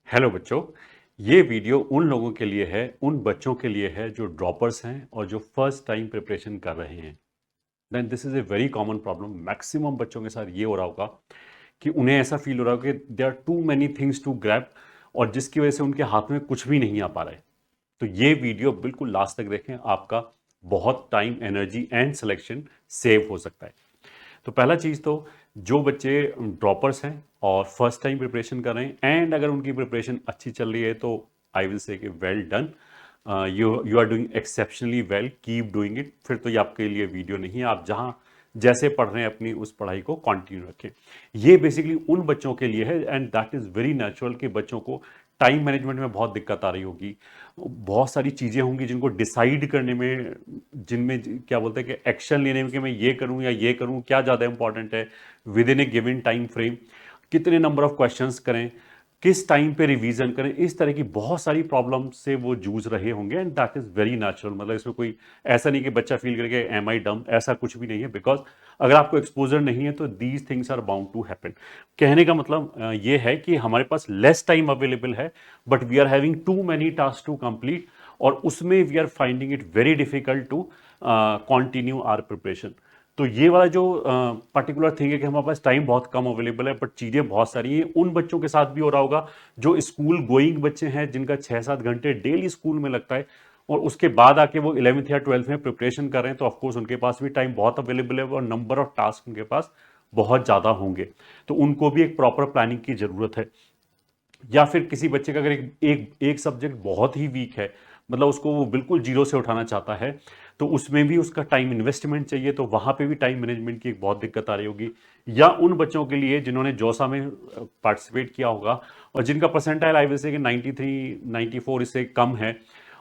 Hello बच्चों। ये video उन लोगों के लिए है, उन बच्चों के लिए है जो ड्रॉपर्स हैं और जो फर्स्ट टाइम प्रिपरेशन कर रहे हैं। Then this is a very common problem. Maximum बच्चों के साथ ये हो रहा होगा कि उन्हें ऐसा फील हो रहा होगा कि they are too many things to grab, और जिसकी वजह से उनके हाथ में कुछ भी नहीं आ पा रहा है। तो ये वीडियो बिल्कुल लास्ट तक देखें, आपका बहुत time, energy and selection save हो सकता है। तो पहला चीज़ तो, जो बच्चे ड्रॉपर्स हैं और फर्स्ट टाइम प्रिपरेशन कर रहे हैं एंड अगर उनकी प्रिपरेशन अच्छी चल रही है तो आई विल से कि well done, you are doing exceptionally well, keep doing it. फिर तो ये आपके लिए वीडियो नहीं है, आप जहाँ जैसे पढ़ रहे हैं अपनी उस पढ़ाई को कंटिन्यू रखें। ये बेसिकली उन बच्चों के लिए है and that is very natural कि बच्चों को टाइम मैनेजमेंट में बहुत दिक्कत आ रही होगी। बहुत सारी चीज़ें होंगी जिनको डिसाइड करने में, जिनमें क्या बोलते हैं कि एक्शन लेने में, कि मैं ये करूं या ये करूं, क्या ज़्यादा इंपॉर्टेंट है with in A given time frame, कितने नंबर ऑफ क्वेश्चंस करें, किस टाइम पे रिवीजन करें। इस तरह की बहुत सारी प्रॉब्लम से वो जूझ रहे होंगे and that is very natural. मतलब इसमें कोई ऐसा नहीं कि बच्चा फील करके एम आई डम, ऐसा कुछ भी नहीं है। बिकॉज अगर आपको एक्सपोजर नहीं है तो these things are bound to happen. कहने का मतलब ये है कि हमारे पास लेस टाइम अवेलेबल है, but we are having too many task to complete, और उसमें we are finding it very difficult to continue our preparation. तो ये वाला जो पर्टिकुलर थिंग है कि हमारे पास टाइम बहुत कम अवेलेबल है बट चीज़ें बहुत सारी हैं, उन बच्चों के साथ भी हो रहा होगा जो स्कूल गोइंग बच्चे हैं, जिनका 6-7 घंटे डेली स्कूल में लगता है और उसके बाद आके वो 11th या 12th में प्रिपरेशन कर रहे हैं। तो ऑफकोर्स उनके पास भी टाइम बहुत अवेलेबल है और नंबर ऑफ टास्क उनके पास बहुत ज़्यादा होंगे। तो उनको भी एक प्रॉपर प्लानिंग की ज़रूरत है। या फिर किसी बच्चे का अगर एक सब्जेक्ट बहुत ही वीक है, मतलब उसको वो बिल्कुल जीरो से उठाना चाहता है, तो उसमें भी उसका टाइम इन्वेस्टमेंट चाहिए, तो वहाँ पे भी टाइम मैनेजमेंट की एक बहुत दिक्कत आ रही होगी। या उन बच्चों के लिए जिन्होंने जोसा में पार्टिसिपेट किया होगा और जिनका परसेंटाइल आई विल से कि 93 94 इससे कम है,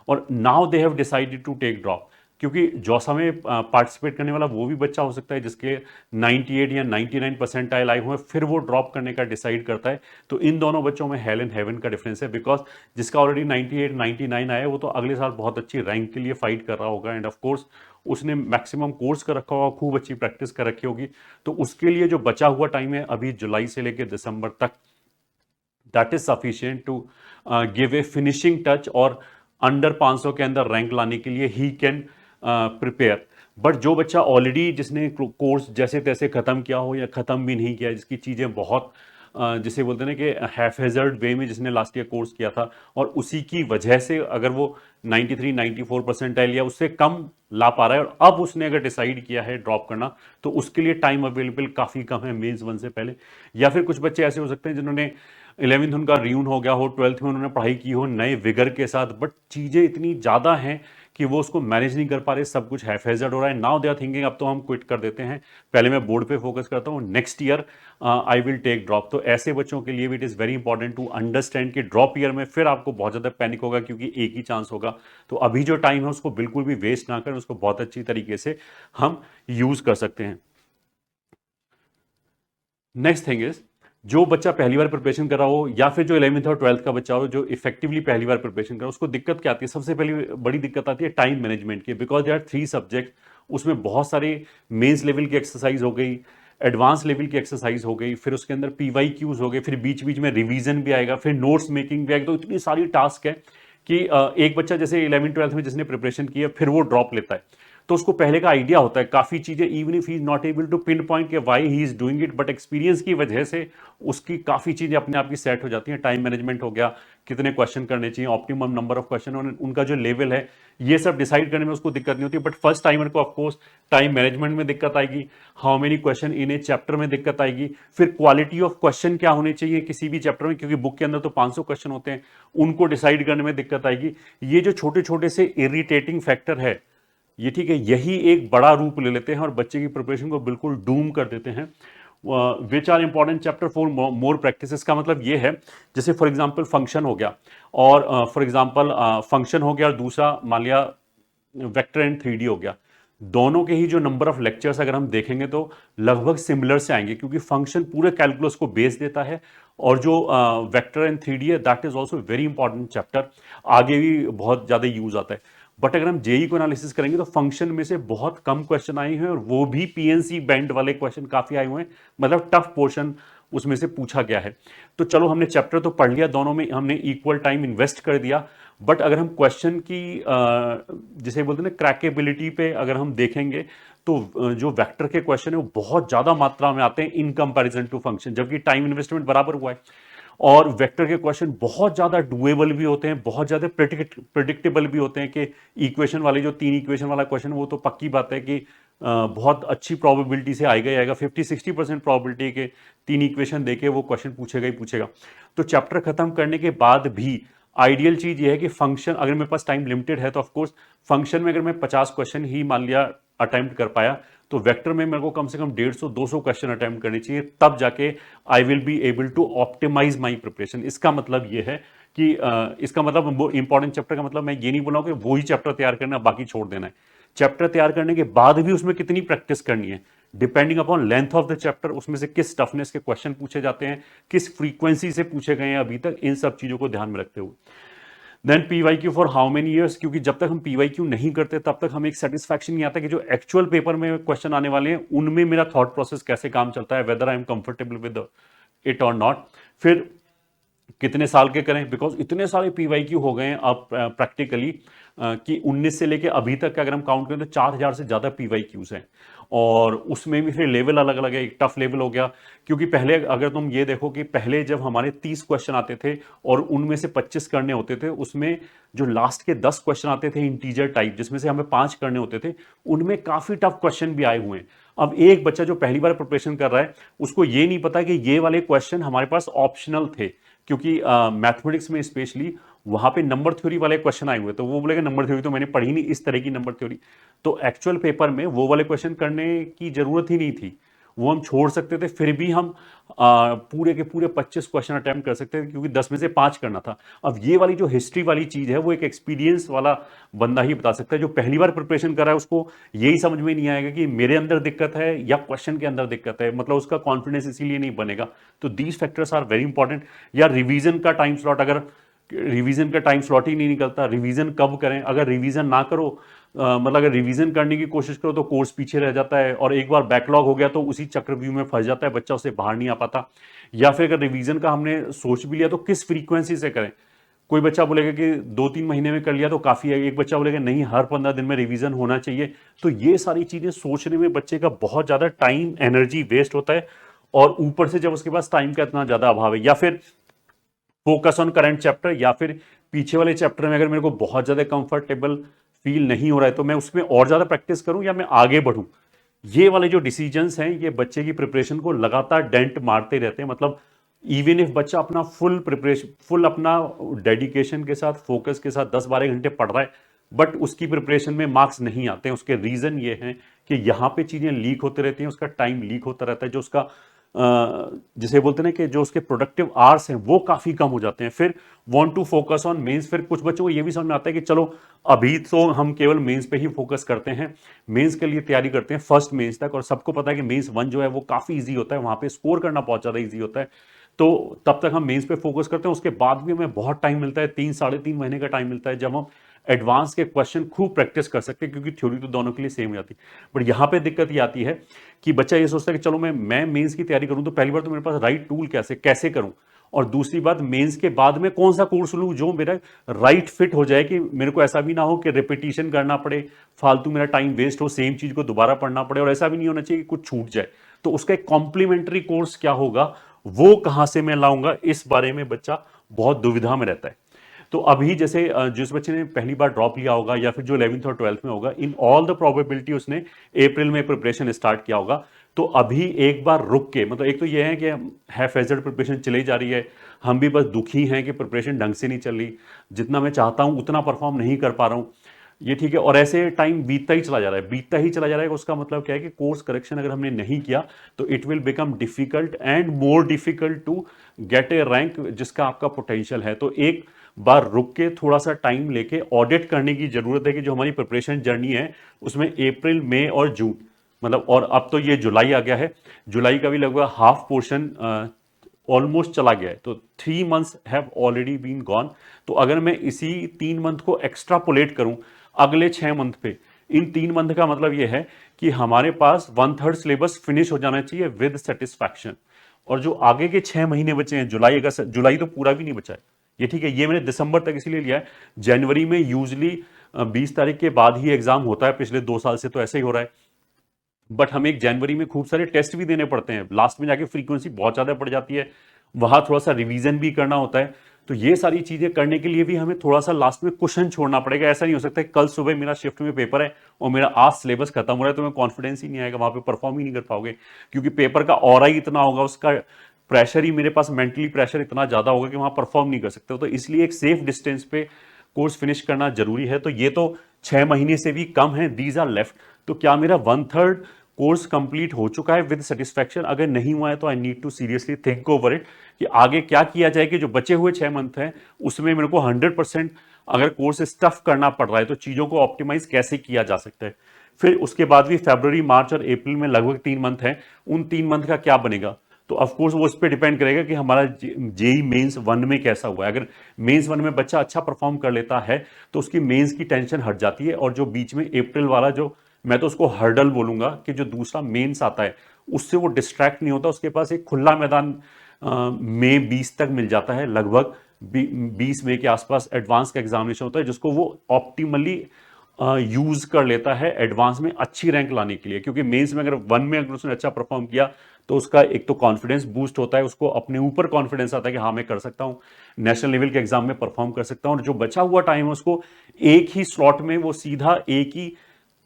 और now they have decided to take drop. क्योंकि जौसा में पार्टिसिपेट करने वाला वो भी बच्चा हो सकता है जिसके 98 या 99 परसेंटाइल आए हुए हैं, फिर वो ड्रॉप करने का डिसाइड करता है। तो इन दोनों बच्चों में हेल एंड हेवन का डिफरेंस है। बिकॉज जिसका ऑलरेडी 98 99 आया है वो तो अगले साल बहुत अच्छी रैंक के लिए फाइट कर रहा होगा, एंड ऑफ कोर्स उसने मैक्सिमम कोर्स कर रखा होगा, खूब अच्छी प्रैक्टिस कर रखी होगी। तो उसके लिए जो बचा हुआ टाइम है अभी जुलाई से लेकर दिसंबर तक, that is sufficient to give a finishing touch, और अंडर 500 के अंदर रैंक लाने के लिए ही कैन प्रिपेयर। बट जो बच्चा ऑलरेडी, जिसने कोर्स जैसे तैसे खत्म किया हो या खत्म भी नहीं किया, जिसकी चीज़ें बहुत जिसे बोलते हैं ना कि हैफ हेजर्ड वे में जिसने लास्ट ईयर कोर्स किया था, और उसी की वजह से अगर वो 93 94 परसेंटाइल या उससे कम ला पा रहा है और अब उसने अगर डिसाइड किया है ड्रॉप करना, तो उसके लिए टाइम अवेलेबल काफ़ी कम है मेंस 1 से पहले। या फिर कुछ बच्चे ऐसे हो सकते हैं जिन्होंने 11th उनका रियून हो गया हो, 12th में उन्होंने पढ़ाई की हो नए विगर के साथ, बट चीज़ें इतनी ज़्यादा हैं कि वो उसको मैनेज नहीं कर पा रहे, सब कुछ हैफ हेजर्ड हो रहा है। नाउ दे आर थिंकिंग अब तो हम क्विट कर देते हैं, पहले मैं बोर्ड पे फोकस करता हूँ, next year I will take drop. तो ऐसे बच्चों के लिए भी it is very important to understand कि ड्रॉप ईयर में फिर आपको बहुत ज़्यादा पैनिक होगा क्योंकि एक ही चांस होगा। तो अभी जो टाइम है उसको बिल्कुल भी वेस्ट ना करें, उसको बहुत अच्छी तरीके से हम यूज़ कर सकते हैं। नेक्स्ट थिंग इज, जो बच्चा पहली बार प्रिपरेशन कर रहा हो या फिर जो 11th और 12th का बच्चा हो जो इफेक्टिवली पहली बार प्रिपरेशन कर रहा हो, उसको दिक्कत क्या आती है? सबसे पहली बड़ी दिक्कत आती है टाइम मैनेजमेंट की। बिकॉज दे आर 3 सब्जेक्ट, उसमें बहुत सारे मेंस लेवल की एक्सरसाइज हो गई, एडवांस लेवल की एक्सरसाइज हो गई, फिर उसके अंदर पीवाई क्यूज हो गए, फिर बीच बीच में रिवीजन भी आएगा, फिर नोट्स मेकिंग भी आएगा। तो इतनी सारी टास्क है कि एक बच्चा जैसे 11th 12th में जिसने प्रिपरेशन की है फिर वो ड्रॉप लेता है, तो उसको पहले का आइडिया होता है काफ़ी चीज़ें, even if he is not able to pinpoint के why he is doing it, but experience की वजह से उसकी काफ़ी चीज़ें अपने आप की सेट हो जाती हैं। टाइम मैनेजमेंट हो गया, कितने क्वेश्चन करने चाहिए, ऑप्टिमम नंबर ऑफ क्वेश्चन, उनका जो लेवल है, ये सब डिसाइड करने में उसको दिक्कत नहीं होती। बट फर्स्ट टाइमर को ऑफकोर्स टाइम मैनेजमेंट में दिक्कत आएगी, how many question in A chapter में दिक्कत आएगी, फिर क्वालिटी ऑफ क्वेश्चन क्या होने चाहिए किसी भी चैप्टर में, क्योंकि बुक के अंदर तो 500 क्वेश्चन होते हैं, उनको डिसाइड करने में दिक्कत आएगी। ये जो छोटे छोटे से इरिटेटिंग फैक्टर है, ये ठीक है, यही एक बड़ा रूप ले लेते हैं और बच्चे की प्रिपरेशन को बिल्कुल डूम कर देते हैं। Which are important chapter for more practice, इसका मतलब ये है, जैसे फॉर एग्जांपल फंक्शन हो गया, और फॉर एग्जांपल फंक्शन हो गया और दूसरा मान लिया वेक्टर एंड 3D हो गया। दोनों के ही जो नंबर ऑफ लेक्चर्स अगर हम देखेंगे तो लगभग सिमिलर से आएंगे, क्योंकि फंक्शन पूरे कैलकुलस को बेस देता है, और जो वेक्टर एंड 3D है that is also very important chapter, आगे भी बहुत ज़्यादा यूज आता है। बट अगर हम जेई को एनालिसिस करेंगे तो फंक्शन में से बहुत कम क्वेश्चन आए हैं, और वो भी पीएनसी बैंड वाले क्वेश्चन काफ़ी आए हुए हैं, मतलब टफ पोर्शन उसमें से पूछा गया है। तो चलो हमने चैप्टर तो पढ़ लिया, दोनों में हमने इक्वल टाइम इन्वेस्ट कर दिया, बट अगर हम क्वेश्चन की जिसे बोलते हैं ना क्रैकेबिलिटी पे अगर हम देखेंगे तो जो वेक्टर के क्वेश्चन है वो बहुत ज़्यादा मात्रा में आते हैं इन कंपैरिजन टू फंक्शन, जबकि टाइम इन्वेस्टमेंट बराबर हुआ है। और वेक्टर के क्वेश्चन बहुत ज़्यादा डुएबल भी होते हैं, बहुत ज़्यादा प्रिडिक्टेबल भी होते हैं कि इक्वेशन वाले जो 3 इक्वेशन वाला क्वेश्चन वो तो पक्की बात है कि बहुत अच्छी प्रोबेबिलिटी से आएगा ही आएगा, 50-60% प्रोबेबिलिटी के 3 इक्वेशन देके वो क्वेश्चन पूछेगा ही पूछेगा। तो चैप्टर खत्म करने के बाद भी आइडियल चीज ये है कि फंक्शन, अगर मेरे पास टाइम लिमिटेड है तो ऑफकोर्स फंक्शन में अगर मैं 50 क्वेश्चन ही मान लिया अटेम्प्ट कर पाया, तो वेक्टर में मेरे को कम से कम 150-200 क्वेश्चन अटेम्प्ट करने चाहिए, तब जाके I will be able to optimize my preparation. इसका मतलब ये है कि इसका मतलब इंपॉर्टेंट चैप्टर का मतलब मैं ये नहीं बोला कि वो ही चैप्टर तैयार करना बाकी छोड़ देना है। चैप्टर तैयार करने के बाद भी उसमें कितनी प्रैक्टिस करनी है, depending upon length of the chapter, उसमें से किस टफनेस के क्वेश्चन पूछे जाते हैं, किस फ्रीक्वेंसी से पूछे गए हैं अभी तक, इन सब चीजों को ध्यान में रखते हुए। Then PYQ for how many years, क्योंकि जब तक हम पीवाईक्यू नहीं करते तब तक हमें एक सेटिस्फैक्शन नहीं आता कि जो एक्चुअल पेपर में क्वेश्चन आने वाले हैं उनमें मेरा थॉट प्रोसेस कैसे काम चलता है, whether I am comfortable with it और नॉट। फिर कितने साल के करें, बिकॉज इतने सारे पीवाईक्यू हो गए हैं अब प्रैक्टिकली कि 19 से लेके अभी तक का अगर हम काउंट करें तो 4000 से ज़्यादा पीवाईक्यूज हैं, और उसमें भी फिर लेवल अलग अलग है। एक टफ लेवल हो गया, क्योंकि पहले अगर तुम ये देखो कि पहले जब हमारे 30 क्वेश्चन आते थे और उनमें से 25 करने होते थे, उसमें जो लास्ट के 10 क्वेश्चन आते थे इंटीजर टाइप, जिसमें से हमें 5 करने होते थे, उनमें काफ़ी टफ क्वेश्चन भी आए हुए हैं। अब एक बच्चा जो पहली बार प्रिपरेशन कर रहा है उसको ये नहीं पता कि ये वाले क्वेश्चन हमारे पास ऑप्शनल थे, क्योंकि मैथमेटिक्स में स्पेशली वहां पे नंबर थ्योरी वाले क्वेश्चन आए हुए, तो वो बोलेगा नंबर थ्योरी तो मैंने पढ़ी नहीं, इस तरह की नंबर थ्योरी। तो एक्चुअल पेपर में वो वाले क्वेश्चन करने की जरूरत ही नहीं थी, वो हम छोड़ सकते थे, फिर भी हम पूरे के पूरे 25 क्वेश्चन अटेम्प्ट कर सकते थे, क्योंकि 10 में से 5 करना था। अब ये वाली जो हिस्ट्री वाली चीज है वो एक एक्सपीरियंस वाला बंदा ही बता सकता है। जो पहली बार प्रिपरेशन कर रहा है उसको यही समझ में नहीं आएगा कि मेरे अंदर दिक्कत है या क्वेश्चन के अंदर दिक्कत है, मतलब उसका कॉन्फिडेंस इसीलिए नहीं बनेगा। तो these factors are very important. या रिवीजन का टाइम स्लॉट, अगर रिवीजन का टाइम स्लॉट ही नहीं निकलता, रिवीजन कब करें, अगर रिवीजन ना करो मतलब अगर रिवीजन करने की कोशिश करो तो कोर्स पीछे रह जाता है, और एक बार बैकलॉग हो गया तो उसी चक्रव्यूह में फंस जाता है बच्चा, उससे बाहर नहीं आ पाता। या फिर अगर रिवीजन का हमने सोच भी लिया तो किस फ्रीक्वेंसी से करें। कोई बच्चा बोलेगा कि 2-3 महीने में कर लिया तो काफी है, एक बच्चा बोलेगा नहीं हर 15 दिन में रिवीजन होना चाहिए। तो ये सारी चीजें सोचने में बच्चे का बहुत ज्यादा टाइम एनर्जी वेस्ट होता है, और ऊपर से जब उसके पास टाइम का इतना ज्यादा अभाव है, या फिर फोकस ऑन करंट चैप्टर, या फिर पीछे वाले चैप्टर में अगर मेरे को बहुत ज्यादा कंफर्टेबल फील नहीं हो रहा है तो मैं उसमें और ज्यादा प्रैक्टिस करूं या मैं आगे बढ़ूं। ये वाले जो डिसीजंस हैं ये बच्चे की प्रिपरेशन को लगातार डेंट मारते रहते हैं। मतलब इवन इफ बच्चा अपना फुल प्रिपरेशन, फुल अपना डेडिकेशन के साथ, फोकस के साथ 10-12 घंटे पढ़ रहा है, बट उसकी प्रिपरेशन में मार्क्स नहीं आते हैं, उसके रीजन ये हैं कि यहाँ पे चीजें लीक होती रहती हैं, उसका टाइम लीक होता रहता है, जो उसका जिसे बोलते हैं कि जो उसके प्रोडक्टिव आवर्स हैं वो काफी कम हो जाते हैं। फिर want to focus on mains, फिर कुछ बच्चों को ये भी समझ में आता है कि चलो अभी तो हम केवल मेंस पे ही फोकस करते हैं, मेंस के लिए तैयारी करते हैं फर्स्ट मेंस तक, और सबको पता है कि मेंस 1 जो है वो काफी इजी होता है, वहां पे स्कोर करना बहुत ज्यादा इजी होता है। तो तब तक हम मेंस पे फोकस करते हैं, उसके बाद भी हमें बहुत टाइम मिलता है, 3-3.5 महीने का टाइम मिलता है, जब हम एडवांस के क्वेश्चन खूब प्रैक्टिस कर सकते हैं, क्योंकि थ्योरी तो दोनों के लिए सेम हो जाती है। बट यहाँ पे दिक्कत ये आती है कि बच्चा ये सोचता है कि चलो मैं मेंस की तैयारी करूं तो पहली बार तो मेरे पास राइट टूल कैसे करूं, और दूसरी बात मेंस के बाद में कौन सा कोर्स लूं जो मेरा राइट फिट हो जाए, कि मेरे को ऐसा भी ना हो कि रिपीटिशन करना पड़े, फालतू मेरा टाइम वेस्ट हो, सेम चीज को दोबारा पढ़ना पड़े, और ऐसा भी नहीं होना चाहिए कि कुछ छूट जाए। तो उसका एक कॉम्प्लीमेंट्री कोर्स क्या होगा, वो कहां से मैं लाऊंगा, इस बारे में बच्चा बहुत दुविधा में रहता है। तो अभी जैसे जिस बच्चे ने पहली बार ड्रॉप लिया होगा, या फिर जो 11th और 12th में होगा, इन ऑल द प्रोबेबिलिटी उसने अप्रैल में प्रिपरेशन स्टार्ट किया होगा। तो अभी एक बार रुक के, मतलब एक तो ये है कि हैफ-एजड प्रिपरेशन चली जा रही है, हम भी बस दुखी हैं कि प्रिपरेशन ढंग से नहीं चल रही, जितना मैं चाहता हूं उतना परफॉर्म नहीं कर पा रहा हूं, ये ठीक है। और ऐसे टाइम बीतता ही चला जा रहा है, बीतता ही चला जा रहा है। उसका मतलब क्या है कि कोर्स करेक्शन अगर हमने नहीं किया तो it will become difficult and more difficult to get a rank जिसका आपका पोटेंशियल है। तो एक बार रुक के थोड़ा सा टाइम लेके ऑडिट करने की जरूरत है कि जो हमारी प्रिपरेशन जर्नी है उसमें अप्रैल, मई और जून, मतलब, और अब तो ये जुलाई आ गया है, जुलाई का भी लगभग हाफ पोर्शन ऑलमोस्ट चला गया है, तो 3 months have already been gone. तो अगर मैं इसी 3 मंथ को एक्स्ट्रापोलेट करूं अगले 6 मंथ पे, इन 3 मंथ का मतलब यह है कि हमारे पास 1/3 सिलेबस फिनिश हो जाना चाहिए विद सेटिस्फैक्शन। और जो आगे के 6 महीने बचे हैं, जुलाई अगस्त, जुलाई तो पूरा भी नहीं बचा है, ये ठीक है, ये मैंने दिसंबर तक इसीलिए लिया है। जनवरी में यूजली 20 तारीख के बाद ही एग्जाम होता है, पिछले 2 साल से तो ऐसे ही हो रहा है। बट हमें एक जनवरी में खूब सारे टेस्ट भी देने पड़ते हैं, लास्ट में जाके फ्रीक्वेंसी बहुत ज़्यादा बढ़ जाती है, वहाँ थोड़ा सा रिवीजन भी करना होता है। तो ये सारी चीज़ें करने के लिए भी हमें थोड़ा सा लास्ट में कुशन छोड़ना पड़ेगा। ऐसा नहीं हो सकता कि कल सुबह मेरा शिफ्ट में पेपर है और मेरा आज सिलेबस खत्म हो रहा है तो मैं कॉन्फिडेंस ही नहीं आएगा, वहाँ पे परफॉर्म ही नहीं कर पाओगे, क्योंकि पेपर का ऑरा ही इतना होगा, उसका प्रेशर ही, मेरे पास मेंटली प्रेशर इतना ज़्यादा होगा कि वहाँ परफॉर्म नहीं कर सकते। तो इसलिए एक सेफ डिस्टेंस पे कोर्स फिनिश करना जरूरी है। तो ये तो 6 महीने से भी कम है, दीज आर लेफ्ट। तो क्या मेरा 1/3 कोर्स कंप्लीट हो चुका है विद सेटिस्फैक्शन? अगर नहीं हुआ है तो I need to seriously think over it कि आगे क्या किया जाए कि जो बचे हुए 6 मंथ हैं उसमें मेरे को 100% अगर कोर्स स्टफ करना पड़ रहा है तो चीज़ों को ऑप्टिमाइज कैसे किया जा सकता है। फिर उसके बाद भी फरवरी, मार्च और अप्रैल में लगभग 3 मंथ हैं, उन 3 मंथ का क्या बनेगा? तो ऑफकोर्स वो उस पर डिपेंड करेगा कि हमारा जेई मेंस 1 में कैसा हुआ है। अगर मेंस 1 में बच्चा अच्छा परफॉर्म कर लेता है तो उसकी मेंस की टेंशन हट जाती है, और जो बीच में अप्रैल वाला, जो मैं तो उसको हर्डल बोलूंगा, कि जो दूसरा मेंस आता है उससे वो डिस्ट्रैक्ट नहीं होता, उसके पास एक खुला मैदान मई 20 तक मिल जाता है, लगभग 20 मई के आसपास एडवांस का एग्जामिनेशन होता है, जिसको वो ऑप्टिमली यूज कर लेता है एडवांस में अच्छी रैंक लाने के लिए। क्योंकि मेंस में अगर 1 में अगर उसने अच्छा परफॉर्म किया तो उसका एक तो कॉन्फिडेंस बूस्ट होता है, उसको अपने ऊपर कॉन्फिडेंस आता है कि हाँ मैं कर सकता हूँ, नेशनल लेवल के एग्जाम में परफॉर्म कर सकता हूँ। और जो बचा हुआ टाइम है उसको एक ही स्लॉट में वो सीधा एक ही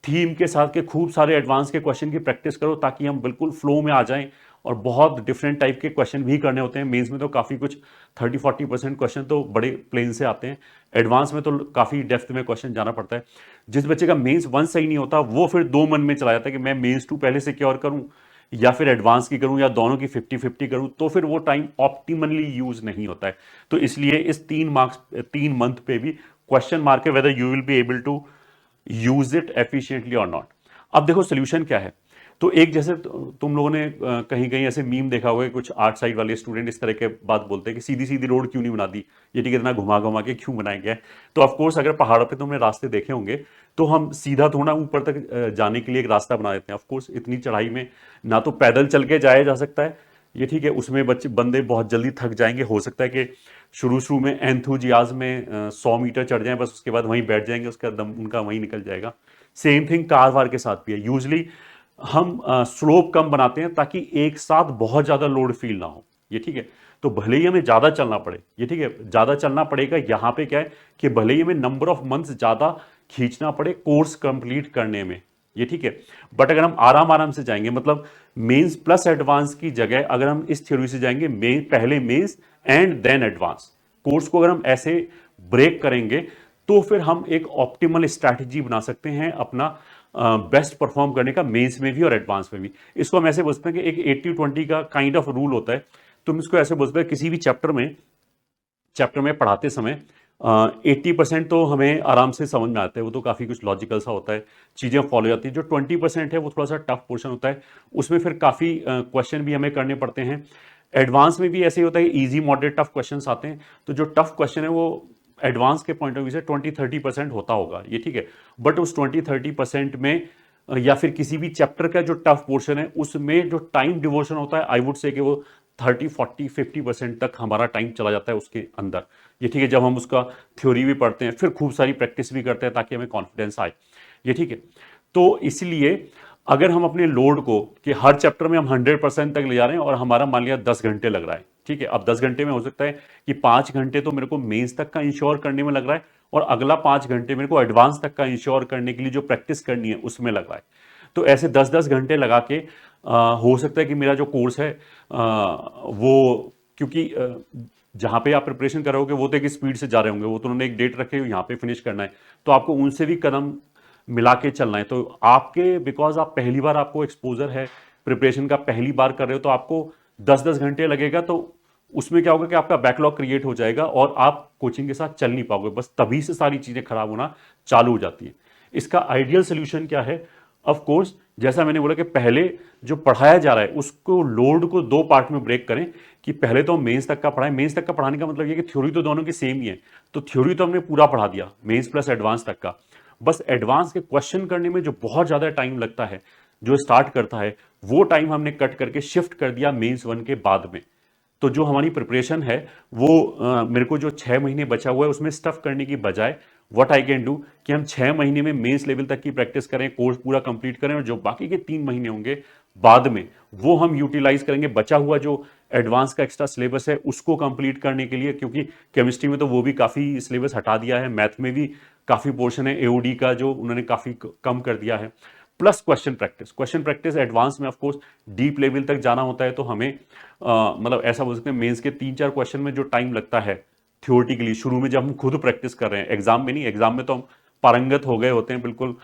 थीम के साथ के खूब सारे एडवांस के क्वेश्चन की प्रैक्टिस करो, ताकि हम बिल्कुल फ्लो में आ जाएं। और बहुत डिफरेंट टाइप के क्वेश्चन भी करने होते हैं मेंस में, तो काफ़ी कुछ 30-40% क्वेश्चन तो बड़े प्लेन से आते हैं, एडवांस में तो काफ़ी डेप्थ में क्वेश्चन जाना पड़ता है। जिस बच्चे का मेंस 1 सही नहीं होता वो फिर 2 मन में चला जाता है कि मैं मेंस 2 पहले सिक्योर करूं या फिर एडवांस की करूं या दोनों की 50-50 करूं, तो फिर वो टाइम ऑप्टिमली यूज नहीं होता है। तो इसलिए इस 3 मंथ पे भी क्वेश्चन मार्क है whether you will be able to use it efficiently और नॉट। अब देखो सोल्यूशन क्या है। तो एक जैसे तुम लोगों ने कहीं कहीं ऐसे मीम देखा होगा, कुछ आर्ट साइड वाले स्टूडेंट इस तरह के बात बोलते हैं कि सीधी सीधी रोड क्यों नहीं बना दी, ये ठीक है, इतना घुमा घुमा के क्यों बनाया गया है। तो ऑफकोर्स अगर पहाड़ों पे तुमने रास्ते देखे होंगे तो हम सीधा थोड़ा ऊपर तक जाने के लिए एक रास्ता बना देते हैं। ऑफकोर्स इतनी चढ़ाई में ना तो पैदल चल के जाया जा सकता है, ये ठीक है, उसमें बच्चे बंदे बहुत जल्दी थक जाएंगे, हो सकता है कि शुरू में एंथुजियाज में 100 मीटर चढ़ जाएं, बस उसके बाद वहीं बैठ जाएंगे, उसका दम उनका वहीं निकल जाएगा। सेम थिंग कार वार के साथ भी है। यूजली हम स्लोप कम बनाते हैं ताकि एक साथ बहुत ज्यादा लोड फील ना हो, ये ठीक है। तो भले ही हमें ज्यादा चलना पड़े, ये ठीक है, ज्यादा चलना पड़ेगा, यहां पे क्या है कि भले ही हमें नंबर ऑफ मंथ्स ज्यादा खींचना पड़े कोर्स कंप्लीट करने में, ये ठीक है। बट अगर हम आराम आराम से जाएंगे, मतलब मेंस प्लस एडवांस की जगह अगर हम इस थ्योरी से जाएंगे, पहले mains and then advance, course को अगर हम ऐसे ब्रेक करेंगे तो फिर हम एक ऑप्टिमल स्ट्रैटेजी बना सकते हैं अपना बेस्ट परफॉर्म करने का, मेंस में भी और एडवांस में भी। इसको हम ऐसे बोलते हैं कि एक 80-20 का काइंड ऑफ रूल होता है। तुम इसको ऐसे बोलते हैं, किसी भी चैप्टर में पढ़ाते समय 80% तो हमें आराम से समझ में आता है, वो तो काफ़ी कुछ लॉजिकल सा होता है, चीज़ें फॉलो जाती है। जो 20% है वो थोड़ा सा टफ पोर्शन होता है, उसमें फिर काफ़ी क्वेश्चन भी हमें करने पड़ते हैं। एडवांस में भी ऐसे ही होता है, इजी मॉडरेट टफ क्वेश्चन आते हैं। तो जो टफ क्वेश्चन है वो एडवांस के पॉइंट ऑफ व्यू से 20-30% होता होगा, ये ठीक है। बट उस 20-30% में या फिर किसी भी चैप्टर का जो टफ पोर्शन है उसमें जो टाइम डिवोशन होता है, आई वुड से कि वो 30-40-50% तक हमारा टाइम चला जाता है उसके अंदर, ये ठीक है। जब हम उसका थ्योरी भी पढ़ते हैं, फिर खूब सारी प्रैक्टिस भी करते हैं ताकि हमें कॉन्फिडेंस आए, ये ठीक है। तो इसलिए अगर हम अपने लोड को कि हर चैप्टर में हम 100% तक ले जा रहे हैं और हमारा मान लिया 10 घंटे लग रहा है, ठीक है। अब 10 घंटे में हो सकता है कि 5 घंटे तो मेरे को मेंस तक का इंश्योर करने में लग रहा है और अगला 5 घंटे मेरे को एडवांस तक का इंश्योर करने के लिए जो प्रैक्टिस करनी है उसमें लग रहा है। तो ऐसे 10-10 घंटे लगा के हो सकता है कि मेरा जो कोर्स है वो, क्योंकि जहां पे आप प्रिपरेशन करोगे वो तो एक स्पीड से जा रहे होंगे, वो तो उन्होंने एक डेट रखे हो यहाँ पे फिनिश करना है, तो आपको उनसे भी कदम मिला के चलना है। तो आपके, बिकॉज आप पहली बार, आपको एक्सपोजर है प्रिपरेशन का, पहली बार कर रहे हो, तो आपको 10-10 घंटे लगेगा, तो उसमें क्या होगा कि आपका बैकलॉग क्रिएट हो जाएगा और आप कोचिंग के साथ चल नहीं पाओगे, बस तभी से सारी चीजें खराब होना चालू हो जाती है। इसका आइडियल सोल्यूशन क्या है? ऑफ कोर्स जैसा मैंने बोला कि पहले जो पढ़ाया जा रहा है उसको, लोड को 2 पार्ट में ब्रेक करें कि पहले तो मेंस तक का पढ़ाएं। मेंस तक का पढ़ाने का मतलब ये कि थ्योरी तो दोनों की सेम ही है, तो थ्योरी तो हमने पूरा पढ़ा दिया मेंस प्लस एडवांस तक का, बस एडवांस के क्वेश्चन करने में जो बहुत ज्यादा टाइम लगता है जो स्टार्ट करता है, वो टाइम हमने कट करके शिफ्ट कर दिया मेंस 1 के बाद में। तो जो हमारी प्रिपरेशन है वो मेरे को जो 6 महीने बचा हुआ है उसमें स्टफ करने की बजाय व्हाट आई कैन डू कि हम 6 महीने में मेंस लेवल तक की प्रैक्टिस करें, कोर्स पूरा कंप्लीट करें, और जो बाकी के 3 महीने होंगे बाद में वो हम यूटिलाइज करेंगे बचा हुआ जो एडवांस का एक्स्ट्रा सिलेबस है उसको कंप्लीट करने के लिए, क्योंकि केमिस्ट्री में तो वो भी काफ़ी सिलेबस हटा दिया है, मैथ में भी काफ़ी पोर्शन है एओडी का जो उन्होंने काफ़ी कम कर दिया है, प्लस क्वेश्चन प्रैक्टिस एडवांस में ऑफकोर्स डीप लेवल तक जाना होता है, तो हमें मतलब ऐसा बोल सकते हैं मेंस के 3-4 क्वेश्चन में जो टाइम लगता है थियोरटिकली शुरू में जब हम खुद प्रैक्टिस कर रहे हैं, एग्जाम में नहीं, एग्जाम में तो हम पारंगत हो गए होते हैं बिल्कुल,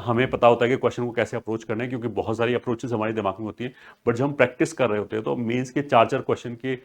हमें पता होता है कि क्वेश्चन को कैसे अप्रोच करना है क्योंकि बहुत सारी अप्रोचेस हमारे दिमाग में होती हैं, बट जब हम प्रैक्टिस कर रहे होते हैं तो मेंस के 4-4 क्वेश्चन के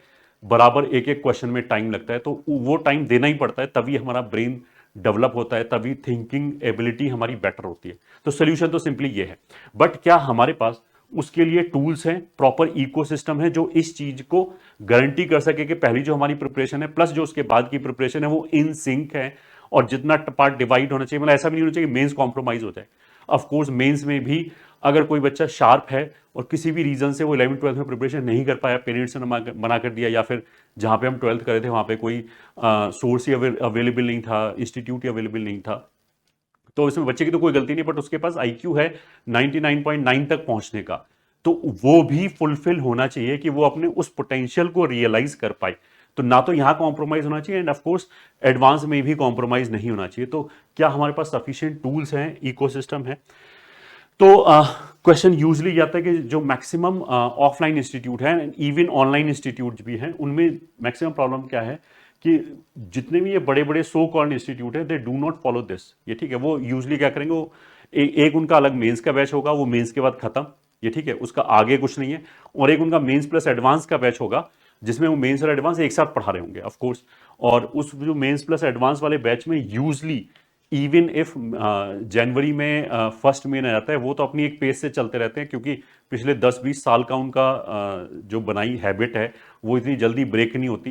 बराबर एक एक क्वेश्चन में टाइम लगता है, तो वो टाइम देना ही पड़ता है, तभी हमारा ब्रेन डेवलप होता है, तभी थिंकिंग एबिलिटी हमारी बेटर होती है। तो सोल्यूशन तो सिंपली ये है, बट क्या हमारे पास उसके लिए टूल्स हैं, प्रॉपर इकोसिस्टम है जो इस चीज को गारंटी कर सके कि पहली जो हमारी प्रिपरेशन है प्लस जो उसके बाद की प्रिपरेशन है वो इन सिंक है, और जितना पार्ट डिवाइड होना चाहिए, मतलब ऐसा भी नहीं होना चाहिए मेंस कॉम्प्रोमाइज हो जाए। ऑफ कोर्स मेंस में भी अगर कोई बच्चा शार्प है और किसी भी रीजन से वो 11th-12th में प्रिपरेशन नहीं कर पाया, पेरेंट्स ने मना कर दिया, या फिर जहाँ पे हम 12th कर रहे थे वहाँ पे कोई सोर्स ही अवेलेबल नहीं था, इंस्टीट्यूट ही अवेलेबल नहीं था, तो इसमें बच्चे की तो कोई गलती नहीं, बट उसके पास आईक्यू है 99.9 तक पहुंचने का, तो वो भी फुलफिल होना चाहिए कि वो अपने उस पोटेंशियल को रियलाइज कर पाए। तो ना तो यहां कॉम्प्रोमाइज होना चाहिए एंड ऑफ कोर्स एडवांस में भी कॉम्प्रोमाइज नहीं होना चाहिए। तो क्या हमारे पास सफिशिएंट टूल्स हैं, इकोसिस्टम है? तो क्वेश्चन यूजली आता है कि जो मैक्सिमम ऑफलाइन इंस्टीट्यूट है, इवन ऑनलाइन इंस्टीट्यूट भी हैं, उनमें मैक्सिमम प्रॉब्लम क्या है कि जितने भी ये बड़े बड़े सो कॉल्ड इंस्टीट्यूट है, they do not follow this. ये ठीक है, वो यूजली क्या करेंगे, वो एक उनका अलग मेंस का बैच होगा, वो मेंस के बाद खत्म, ये ठीक है, उसका आगे कुछ नहीं है, और एक उनका मेंस प्लस एडवांस का बैच होगा जिसमें वो मेंस और एडवांस एक साथ पढ़ा रहे होंगे ऑफ कोर्स, और उस जो मेंस प्लस एडवांस वाले बैच में यूजली इवन इफ जनवरी में फर्स्ट मेन आ जाता है, वो तो अपनी एक पेस से चलते रहते हैं क्योंकि पिछले 10-20 साल का उनका जो बनाई हैबिट है वो इतनी जल्दी ब्रेक नहीं होती,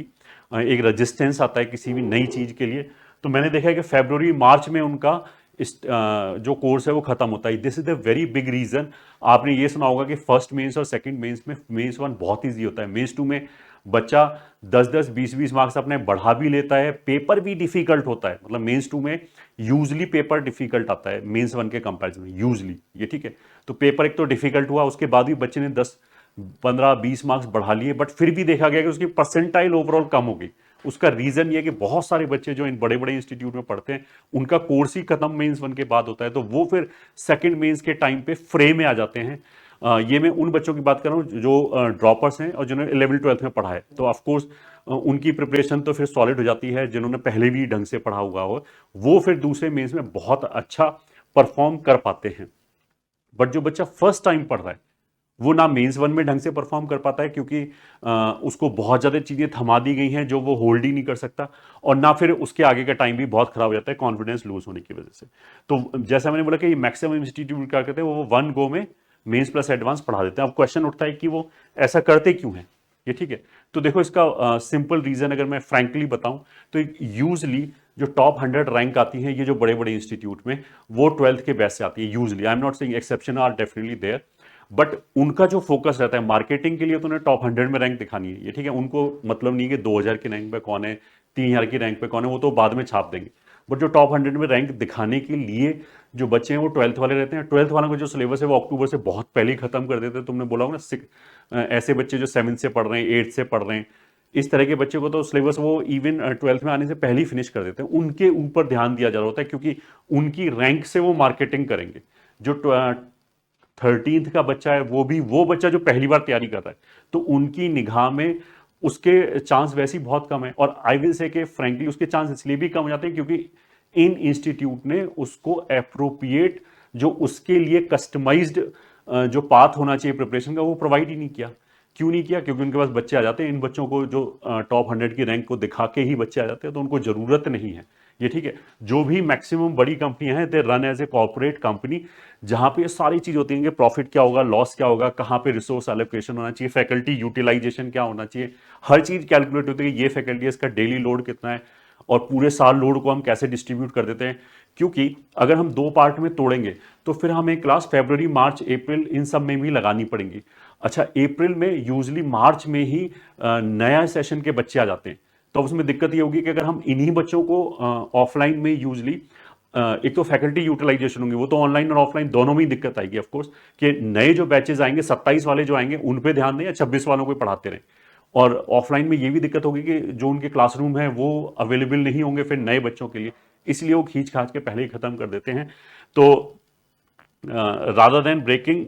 एक रेजिस्टेंस आता है किसी भी नई चीज़ के लिए। तो मैंने देखा है कि फरवरी मार्च में उनका जो कोर्स है वो खत्म होता है। This is the very big reason. आपने ये सुना होगा कि फर्स्ट मेंस और सेकंड मेंस में मेंस 1 बहुत ईजी होता है, मेंस 2 में बच्चा 10-10 20-20 मार्क्स अपने बढ़ा भी लेता है, पेपर भी डिफिकल्ट होता है, मतलब मेंस 2 में यूजली पेपर डिफिकल्ट आता है मेंस 1 के कंपैरिजन में यूजली, ये ठीक है। तो पेपर एक तो डिफिकल्ट हुआ, उसके बाद भी बच्चे ने 10-15-20 मार्क्स बढ़ा लिए, बट फिर भी देखा गया कि उसकी परसेंटाइल ओवरऑल कम हो गई। उसका रीजन ये है कि बहुत सारे बच्चे जो इन बड़े बड़े इंस्टीट्यूट में पढ़ते हैं उनका कोर्स ही खत्म मेंस 1 के बाद होता है, तो वो फिर सेकंड मेंस के टाइम पे फ्रे में आ जाते हैं। ये मैं उन बच्चों की बात कर रहा हूँ जो ड्रॉपर्स हैं और जिन्होंने 11th-12th में पढ़ा है, तो ऑफकोर्स उनकी प्रिपरेशन तो फिर सॉलिड हो जाती है, जिन्होंने पहले भी ढंग से पढ़ा हुआ हो वो फिर दूसरे मेंस में बहुत अच्छा परफॉर्म कर पाते हैं। बट जो बच्चा फर्स्ट टाइम पढ़ रहा है वो ना मेंस 1 में ढंग से परफॉर्म कर पाता है क्योंकि उसको बहुत ज़्यादा चीज़ें थमा दी गई हैं जो वो होल्ड ही नहीं कर सकता, और ना फिर उसके आगे का टाइम भी बहुत खराब हो जाता है कॉन्फिडेंस लूज होने की वजह से। तो जैसा मैंने बोला कि मैक्सिमम इंस्टीट्यूट क्या करते हैं, वो 1 गो में मेंस प्लस एडवांस पढ़ा देते हैं। अब क्वेश्चन उठता है कि वो ऐसा करते क्यों हैं, ये ठीक है। तो देखो इसका सिंपल रीजन अगर मैं फ्रैंकली बताऊं तो यूजली जो टॉप 100 रैंक आती हैं ये जो बड़े बड़े इंस्टीट्यूट में, वो 12th के बेस से आती है usually. I am not saying exception are definitely there, but उनका जो फोकस रहता है मार्केटिंग के लिए तो उन्हें टॉप 100 में रैंक दिखानी है, ये ठीक है। उनको मतलब नहीं है कि 2000 की रैंक पे कौन है, 3000 की रैंक पे कौन है, वो तो बाद में छाप देंगे। बट जो टॉप 100 में रैंक दिखाने के लिए जो बच्चे हैं वो 12th वाले रहते हैं। 12th वालों का जो सिलेबस है वो अक्टूबर से बहुत पहले ही खत्म कर देते हैं। तुमने बोला होगा ना, ऐसे बच्चे जो 7th से पढ़ रहे हैं, 8th से पढ़ रहे हैं, इस तरह के बच्चे को तो सिलेबस वो इवन 12th में आने से पहले ही फिनिश कर देते हैं। उनके ऊपर ध्यान दिया जा रहा होता है क्योंकि उनकी रैंक से वो मार्केटिंग करेंगे। जो 13th का बच्चा है वो बच्चा जो पहली बार तैयारी कर रहा है, तो उनकी निगाह में उसके चांस वैसे ही बहुत कम है, और आई विल से कि फ्रैंकली उसके चांस इसलिए भी कम हो जाते हैं क्योंकि इन इंस्टीट्यूट ने उसको अप्रोप्रिएट जो उसके लिए कस्टमाइज्ड जो पाथ होना चाहिए प्रिपरेशन का वो प्रोवाइड ही नहीं किया। क्यों नहीं किया? क्योंकि उनके पास बच्चे आ जाते हैं, इन बच्चों को जो टॉप 100 की रैंक को दिखा के ही बच्चे आ जाते हैं, तो उनको जरूरत नहीं है, ये ठीक है। जो भी मैक्सिमम बड़ी कंपनियां हैं they run as a corporate company, जहां पे ये सारी चीज होती है कि प्रॉफिट क्या होगा, लॉस क्या होगा, कहां पे रिसोर्स एलोकेशन होना चाहिए, फैकल्टी यूटिलाइजेशन क्या होना चाहिए, हर चीज कैलकुलेट होती है कि ये फैकल्टी है, इसका डेली लोड कितना है, और पूरे साल लोड को हम कैसे डिस्ट्रीब्यूट कर देते हैं, क्योंकि अगर हम 2 पार्ट में तोड़ेंगे तो फिर हमें क्लास फरवरी, मार्च, अप्रैल इन सब में भी लगानी पड़ेंगी। अच्छा, अप्रैल में यूजुअली मार्च में ही नया सेशन के बच्चे आ जाते हैं, तो उसमें दिक्कत ये होगी कि अगर हम इन्हीं बच्चों को ऑफलाइन में यूजुअली एक तो फैकल्टी यूटिलाइजेशन होंगे, वो तो ऑनलाइन और ऑफलाइन दोनों में ही दिक्कत आएगी ऑफ कोर्स, कि नए जो बैचेस आएंगे 27 वाले जो आएंगे उन पे ध्यान दें या 26 वालों को पढ़ाते रहें। और ऑफलाइन में ये भी दिक्कत होगी कि जो उनके क्लासरूम है वो अवेलेबल नहीं होंगे फिर नए बच्चों के लिए, इसलिए वो खींच खाच के पहले ही खत्म कर देते हैं। तो rather than breaking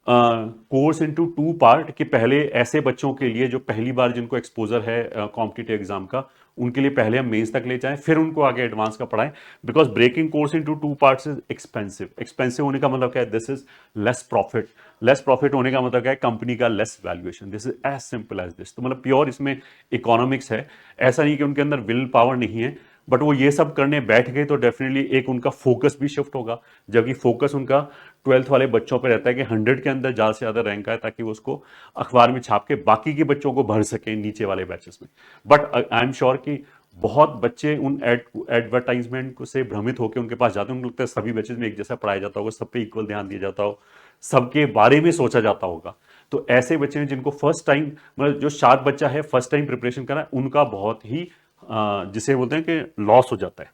course into 2 part, कि पहले ऐसे बच्चों के लिए जो पहली बार जिनको एक्सपोजर है कॉम्पिटिटिव एग्जाम का, उनके लिए पहले हम मेंस तक ले जाएं, फिर उनको आगे एडवांस का पढ़ाएं। Because breaking course into 2 parts is expensive. Expensive होने का मतलब क्या है? This is less profit. Less profit होने का मतलब क्या है? कंपनी का less valuation. This is as simple as this. तो मतलब प्योर इसमें इकोनॉमिक्स है, ऐसा नहीं कि उनके अंदर विल पावर नहीं है, बट वो ये सब करने बैठ गए तो डेफिनेटली एक उनका फोकस भी शिफ्ट होगा, जबकि फोकस उनका 12th वाले बच्चों पर रहता है कि 100 के अंदर ज़्यादा से ज़्यादा रैंक आए, ताकि वो उसको अखबार में छाप के बाकी के बच्चों को भर सकें नीचे वाले बैचेस में। बट आई एम श्योर कि बहुत बच्चे उन एडवर्टाइजमेंट से भ्रमित होकर उनके पास जाते हैं, उनको लगता है सभी बैचेस में एक जैसा पढ़ाया जाता होगा, सब पे इक्वल ध्यान दिया जाता हो, सबके बारे में सोचा जाता होगा। तो ऐसे बच्चे हैं जिनको फर्स्ट टाइम, मतलब जो शार्प बच्चा है फर्स्ट टाइम प्रिपरेशन करा, उनका बहुत ही जिसे बोलते हैं कि लॉस हो जाता है।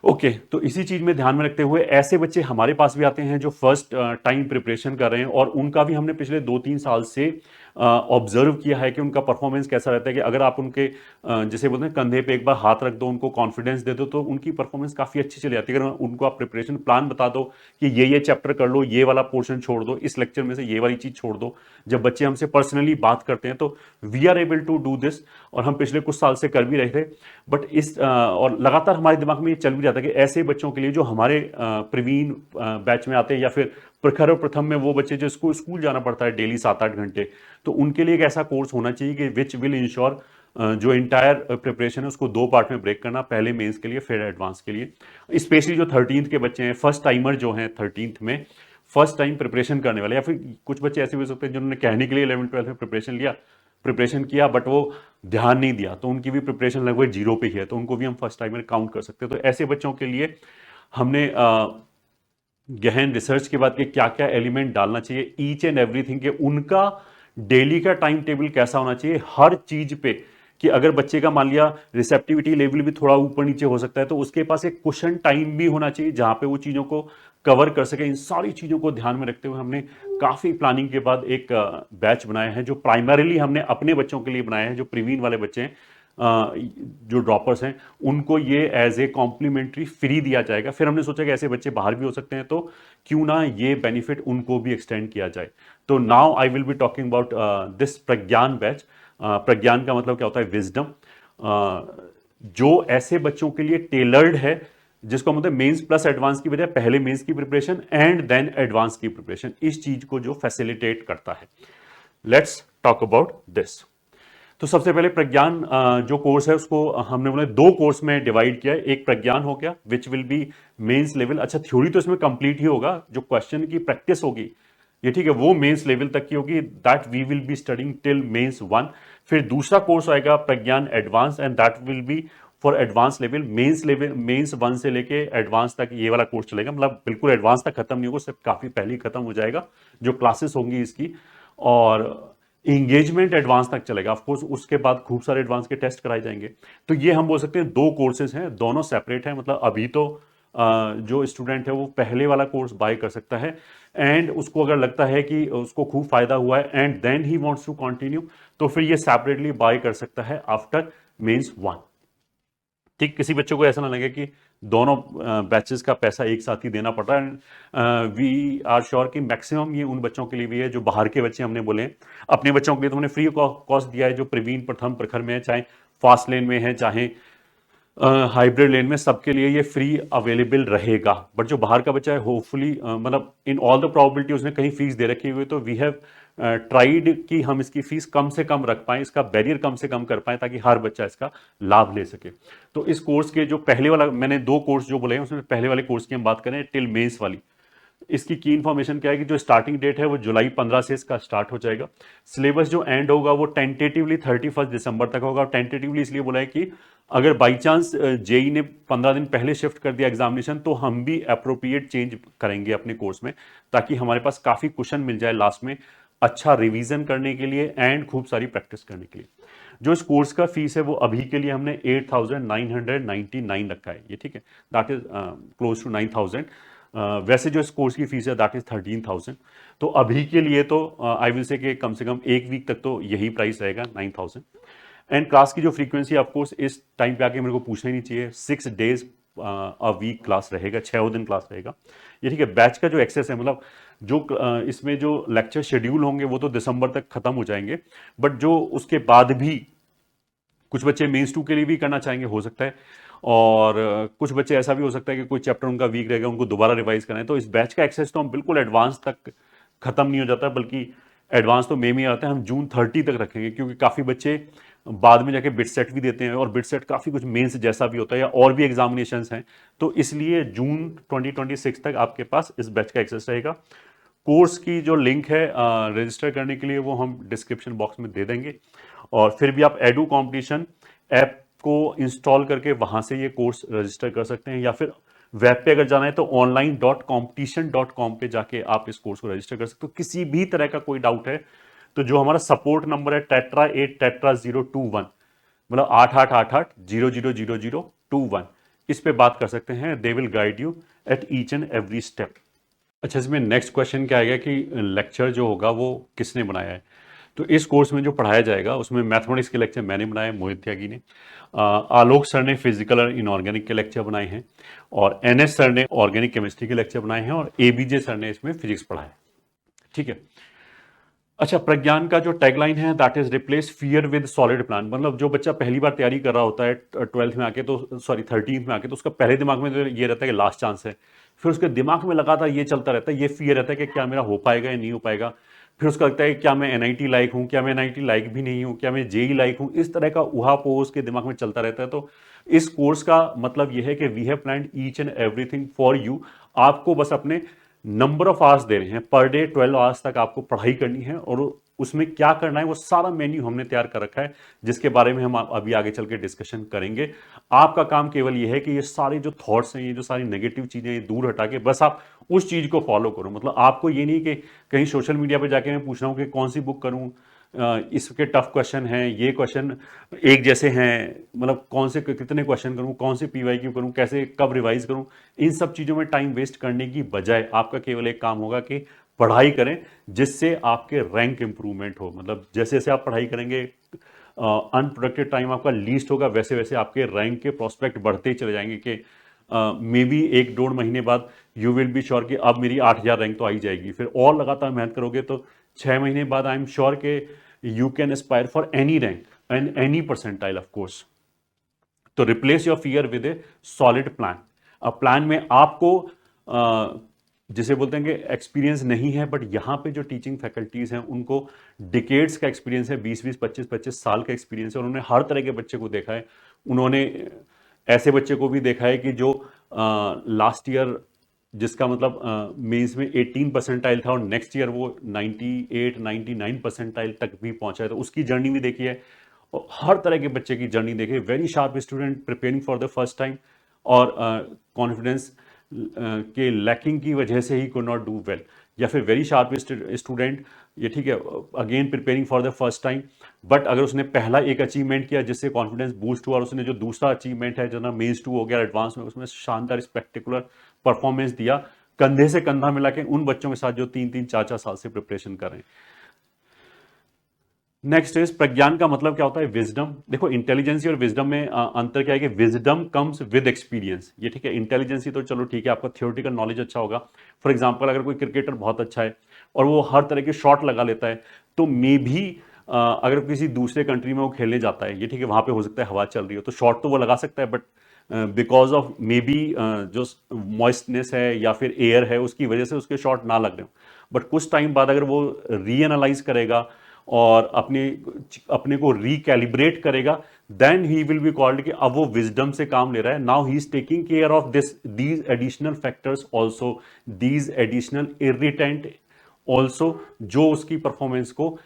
ओके, तो इसी चीज में ध्यान में रखते हुए ऐसे बच्चे हमारे पास भी आते हैं जो फर्स्ट टाइम प्रिपरेशन कर रहे हैं, और उनका भी हमने पिछले 2-3 साल से ऑब्जर्व किया है कि उनका परफॉर्मेंस कैसा रहता है। कि अगर आप उनके जैसे बोलते हैं कंधे पे एक बार हाथ रख दो, उनको कॉन्फिडेंस दे दो, तो उनकी परफॉर्मेंस काफ़ी अच्छी चली जाती है। अगर उनको आप प्रिपरेशन प्लान बता दो कि ये चैप्टर कर लो, ये वाला पोर्शन छोड़ दो, इस लेक्चर में से ये वाली चीज़ छोड़ दो, जब बच्चे हमसे पर्सनली बात करते हैं तो we are able to do this, और हम पिछले कुछ साल से कर भी रहे थे। बट इस और लगातार हमारे दिमाग में ये चल भी जाता है कि ऐसे बच्चों के लिए जो हमारे प्रवीण बैच में आते हैं, या फिर प्रखर और प्रथम में वो बच्चे जो स्कूल जाना पड़ता है डेली 7-8 घंटे, तो उनके लिए एक ऐसा कोर्स होना चाहिए कि विच विल इंश्योर जो इंटायर प्रिपरेशन है उसको 2 पार्ट में ब्रेक करना, पहले मेंस के लिए फिर एडवांस के लिए। स्पेशली जो 13th के बच्चे हैं, फर्स्ट टाइमर जो हैं 13th में फर्स्ट टाइम प्रिपरेशन करने वाले, या फिर कुछ बच्चे ऐसे भी हो सकते हैं जिन्होंने कहने के लिए 11th-12th में प्रिपरेशन किया बट वो ध्यान नहीं दिया, तो उनकी भी प्रिपरेशन लगभग 0 पे ही है, तो उनको भी हम फर्स्ट टाइमर काउंट कर सकते हैं। तो ऐसे बच्चों के लिए हमने गहन रिसर्च के बाद कि क्या क्या एलिमेंट डालना चाहिए, ईच एंड एवरीथिंग, के उनका डेली का टाइम टेबल कैसा होना चाहिए हर चीज पे, कि अगर बच्चे का मान लिया रिसेप्टिविटी लेवल भी थोड़ा ऊपर नीचे हो सकता है, तो उसके पास एक कुशन टाइम भी होना चाहिए जहां पे वो चीजों को कवर कर सके। इन सारी चीजों को ध्यान में रखते हुए हमने काफी प्लानिंग के बाद एक बैच बनाया है, जो प्राइमरीली हमने अपने बच्चों के लिए बनाया है, जो प्रीवीन वाले बच्चे हैं, जो ड्रॉपर्स हैं, उनको ये एज ए कॉम्प्लीमेंट्री फ्री दिया जाएगा। फिर हमने सोचा कि ऐसे बच्चे बाहर भी हो सकते हैं, तो क्यों ना ये बेनिफिट उनको भी एक्सटेंड किया जाए। तो now I will be talking about this Pragyan batch. Pragyan का मतलब क्या होता है? विजडम, जो ऐसे बच्चों के लिए टेलर्ड है, जिसको मतलब मेंस प्लस एडवांस की बजाय पहले मेंस की प्रिपरेशन एंड देन एडवांस की प्रिपरेशन, इस चीज को जो फैसिलिटेट करता है। Let's talk about this. तो सबसे पहले प्रज्ञान जो कोर्स है उसको हमने बोले 2 कोर्स में डिवाइड किया है। एक प्रज्ञान हो गया which will be mains level. अच्छा, थ्योरी तो इसमें कंप्लीट ही होगा, जो क्वेश्चन की प्रैक्टिस होगी ये ठीक है, वो मेंस लेवल तक की होगी, that we will be studying till mains 1। फिर दूसरा कोर्स आएगा Pragyan advance, and that will be for advance level. Mains 1 से लेके एडवांस तक ये वाला कोर्स चलेगा, मतलब बिल्कुल एडवांस तक खत्म नहीं होगा, सिर्फ काफी पहले ही खत्म हो जाएगा जो क्लासेस होंगी इसकी। और इंगेजमेंट एडवांस तक चलेगा, ऑफकोर्स उसके बाद खूब सारे एडवांस के टेस्ट कराए जाएंगे। तो ये हम बोल सकते हैं 2 कोर्सेज हैं, दोनों सेपरेट हैं। मतलब अभी तो जो स्टूडेंट है वो पहले वाला कोर्स बाय कर सकता है, एंड उसको अगर लगता है कि उसको खूब फायदा हुआ है and then he wants to continue, तो फिर ये सेपरेटली बाय कर सकता है आफ्टर मेंस 1। ठीक, किसी बच्चों को ऐसा ना लगे कि दोनों बैचेस का पैसा एक साथ ही देना पड़ रहा है। वी आर श्योर कि मैक्सिमम ये उन बच्चों के लिए भी है जो बाहर के बच्चे हमने बोले हैं। अपने बच्चों के लिए तो हमने फ्री कॉस्ट दिया है, जो प्रवीण, प्रथम, प्रखर में है, चाहे फास्ट लेन में है, चाहे हाइब्रिड लेन में, सबके लिए ये फ्री अवेलेबल रहेगा। बट जो बाहर का बच्चा है होपफुली, मतलब इन ऑल द प्रोबेबिलिटी उसने कहीं फीस दे रखी हुई है, तो वी हैव ट्राइड कि हम इसकी फीस कम से कम रख पाएं, इसका बैरियर कम से कम कर पाएं, ताकि हर बच्चा इसका लाभ ले सके। तो इस कोर्स के जो पहले वाला मैंने 2 कोर्स जो बोले हैं, उसमें पहले वाले कोर्स की हम बात करें टिल मेंस वाली, इसकी की इन्फॉर्मेशन क्या है कि जो स्टार्टिंग डेट है वो जुलाई 15 से इसका स्टार्ट हो जाएगा। सिलेबस जो एंड होगा वो टेंटेटिवली 31 दिसंबर तक होगा। टेंटेटिवली इसलिए बोला है कि अगर बाई चांस जेई ने 15 दिन पहले शिफ्ट कर दिया एग्जामिनेशन, तो हम भी अप्रोप्रिएट चेंज करेंगे अपने कोर्स में, ताकि हमारे पास काफ़ी क्वेश्चन मिल जाए लास्ट में अच्छा रिवीजन करने के लिए एंड खूब सारी प्रैक्टिस करने के लिए। जो इस कोर्स का फीस है वो अभी के लिए हमने 8,999 रखा है, ये ठीक है, दैट इज क्लोज टू 9,000। वैसे जो इस कोर्स की फीस है दैट इज 13,000। तो अभी के लिए तो आई विल से कम एक वीक तक तो यही प्राइस रहेगा 9,000। एंड क्लास की जो फ्रीक्वेंसी ऑफकोर्स इस टाइम पे आके मेरे को पूछना ही नहीं चाहिए, 6 days अ वीक क्लास रहेगा, 6 दिन क्लास रहेगा, ये ठीक है। बैच का जो एक्सेस है, मतलब जो इसमें जो लेक्चर शेड्यूल होंगे वो तो दिसंबर तक खत्म हो जाएंगे, बट जो उसके बाद भी कुछ बच्चे मेंस 2 के लिए भी करना चाहेंगे, हो सकता है। और कुछ बच्चे ऐसा भी हो सकता है कि कोई चैप्टर उनका वीक रहेगा, उनको दोबारा रिवाइज करना है। तो इस बैच का एक्सेस तो हम बिल्कुल एडवांस तक खत्म नहीं हो जाता, बल्कि एडवांस तो मई में आता है, हम जून 30 तक रखेंगे, क्योंकि काफ़ी बच्चे बाद में जाके बिट सेट भी देते हैं, और बिट सेट काफ़ी कुछ मेंस जैसा भी होता है या और भी एग्जामिनेशंस हैं। तो इसलिए जून 2026 तक आपके पास इस बैच का एक्सेस रहेगा। कोर्स की जो लिंक है रजिस्टर करने के लिए वो हम डिस्क्रिप्शन बॉक्स में दे देंगे, और फिर भी आप एडू कॉम्पिटिशन ऐप को इंस्टॉल करके वहां से ये कोर्स रजिस्टर कर सकते हैं, या फिर वेब पे अगर जाना है तो online.competition.com पे जाके आप इस कोर्स को रजिस्टर कर सकते हो। किसी भी तरह का कोई डाउट है तो जो हमारा सपोर्ट नंबर है tetra8tetra021, मतलब 8888000021, इस पे बात कर सकते हैं। They will guide you at each and every step. अच्छा, इसमें नेक्स्ट क्वेश्चन क्या आएगा कि लेक्चर जो होगा वो किसने बनाया है। तो इस कोर्स में जो पढ़ाया जाएगा उसमें मैथमेटिक्स के लेक्चर मैंने बनाए, मोहित त्यागी ने, आलोक सर ने फिजिकल और इनऑर्गेनिक के लेक्चर बनाए हैं, और एनएस सर ने ऑर्गेनिक केमिस्ट्री के लेक्चर बनाए हैं, और एबीजे सर ने इसमें फिजिक्स पढ़ाया है, ठीक है। अच्छा, प्रज्ञान का जो टैगलाइन है that is replace fear with solid plan. मतलब जो बच्चा पहली बार तैयारी कर रहा होता है 12th में आके, तो सॉरी 13th में आके, तो उसका पहले दिमाग में तो ये रहता है कि लास्ट चांस है, फिर उसके दिमाग में लगातार ये चलता रहता है, ये फियर रहता है कि क्या मेरा हो पाएगा या नहीं हो पाएगा, फिर उसका लगता है क्या मैं एनआईटी लायक हूँ, क्या मैं एनआईटी लायक भी नहीं हूँ, क्या मैं जेई लायक हूँ, इस तरह का उहापोह उसके दिमाग में चलता रहता है। तो इस कोर्स का मतलब यह है कि we have planned each and everything for you. आपको बस अपने नंबर ऑफ आवर्स दे रहे हैं, पर डे 12 आवर्स तक आपको पढ़ाई करनी है, और उसमें क्या करना है वो सारा मेन्यू हमने तैयार कर रखा है, जिसके बारे में हम अभी आगे चल के डिस्कशन करेंगे। आपका काम केवल ये है कि ये सारे जो थॉट्स हैं, ये जो सारी नेगेटिव चीजें, ये दूर हटा के बस आप उस चीज को फॉलो करो। मतलब आपको ये नहीं कि कहीं सोशल मीडिया पे जाके मैं पूछ रहा हूँ कि कौन सी बुक करूँ, इसके टफ क्वेश्चन हैं, ये क्वेश्चन एक जैसे हैं, मतलब कौन से कितने क्वेश्चन करूं, कौन से पीवाईक्यू करूं, कैसे कब रिवाइज करूं, इन सब चीज़ों में टाइम वेस्ट करने की बजाय आपका केवल एक काम होगा कि पढ़ाई करें, जिससे आपके रैंक इंप्रूवमेंट हो। मतलब जैसे जैसे आप पढ़ाई करेंगे, अनप्रोडक्टिव टाइम आपका लीस्ट होगा, वैसे वैसे आपके रैंक के प्रोस्पेक्ट बढ़ते ही चले जाएंगे कि मे बी 1-1.5 महीने बाद यू विल बी श्योर कि अब मेरी 8,000 रैंक तो आई जाएगी। फिर और लगातार मेहनत करोगे तो 6 महीने बाद आई एम श्योर के you can aspire for any rank and any percentile of course. तो replace your fear with a solid plan. Plan में आपको जिसे बोलते हैं कि एक्सपीरियंस नहीं है, बट यहाँ पे जो टीचिंग फैकल्टीज हैं उनको डिकेड्स का एक्सपीरियंस है, 20-20, 25-25 साल का एक्सपीरियंस है, उन्होंने हर तरह के बच्चे को देखा है। उन्होंने ऐसे बच्चे को भी देखा है कि जो लास्ट ईयर जिसका मतलब मेंस में 18 परसेंटाइल था, और नेक्स्ट ईयर वो 98-99 परसेंटाइल तक भी पहुंचा है, तो उसकी जर्नी भी देखी है। और हर तरह के बच्चे की जर्नी देखी है। Very sharp student preparing for the first time, और कॉन्फिडेंस के लैकिंग की वजह से he could not do well, या फिर वेरी शार्प स्टूडेंट, ये ठीक है, again preparing for the first time, but अगर उसने पहला एक अचीवमेंट किया जिससे कॉन्फिडेंस बूस्ट हुआ, और उसने जो दूसरा अचीवमेंट है, जो ना मेंस 2 हो गया एडवांस में, उसमें शानदार स्पेक्टेकुलर परफॉर्मेंस दिया, कंधे से कंधा मिला के उन बच्चों के साथ जो 3-3, 4-4 साल से प्रिपरेशन कर रहे हैं। नेक्स्ट इज प्रज्ञान का मतलब क्या होता है, विजडम। देखो, इंटेलिजेंसी और विजडम में अंतर क्या है कि विजडम कम्स विद एक्सपीरियंस, ये ठीक है। इंटेलिजेंसी तो चलो ठीक है, आपका थियोरेटिकल नॉलेज अच्छा होगा। फॉर एग्जांपल, अगर कोई क्रिकेटर बहुत अच्छा है और वो हर तरह के शॉट लगा लेता है, तो मे भी अगर किसी दूसरे कंट्री में वो खेलने जाता है, ये ठीक है, वहां पे हो सकता है हवा चल रही हो, तो शॉट तो वो लगा सकता है, but because of may be जो मॉइस्टनेस है या फिर एयर है, उसकी वजह से उसके शॉट ना लग रहे हो। बट कुछ टाइम बाद अगर वो रीएनालाइज करेगा और अपने को रिकैलिब्रेट करेगा, then he will be called कि अब वो विजडम से काम ले रहा है। Now he is taking care of these additional factors also, these additional irritant also, जो उसकी परफॉर्मेंस को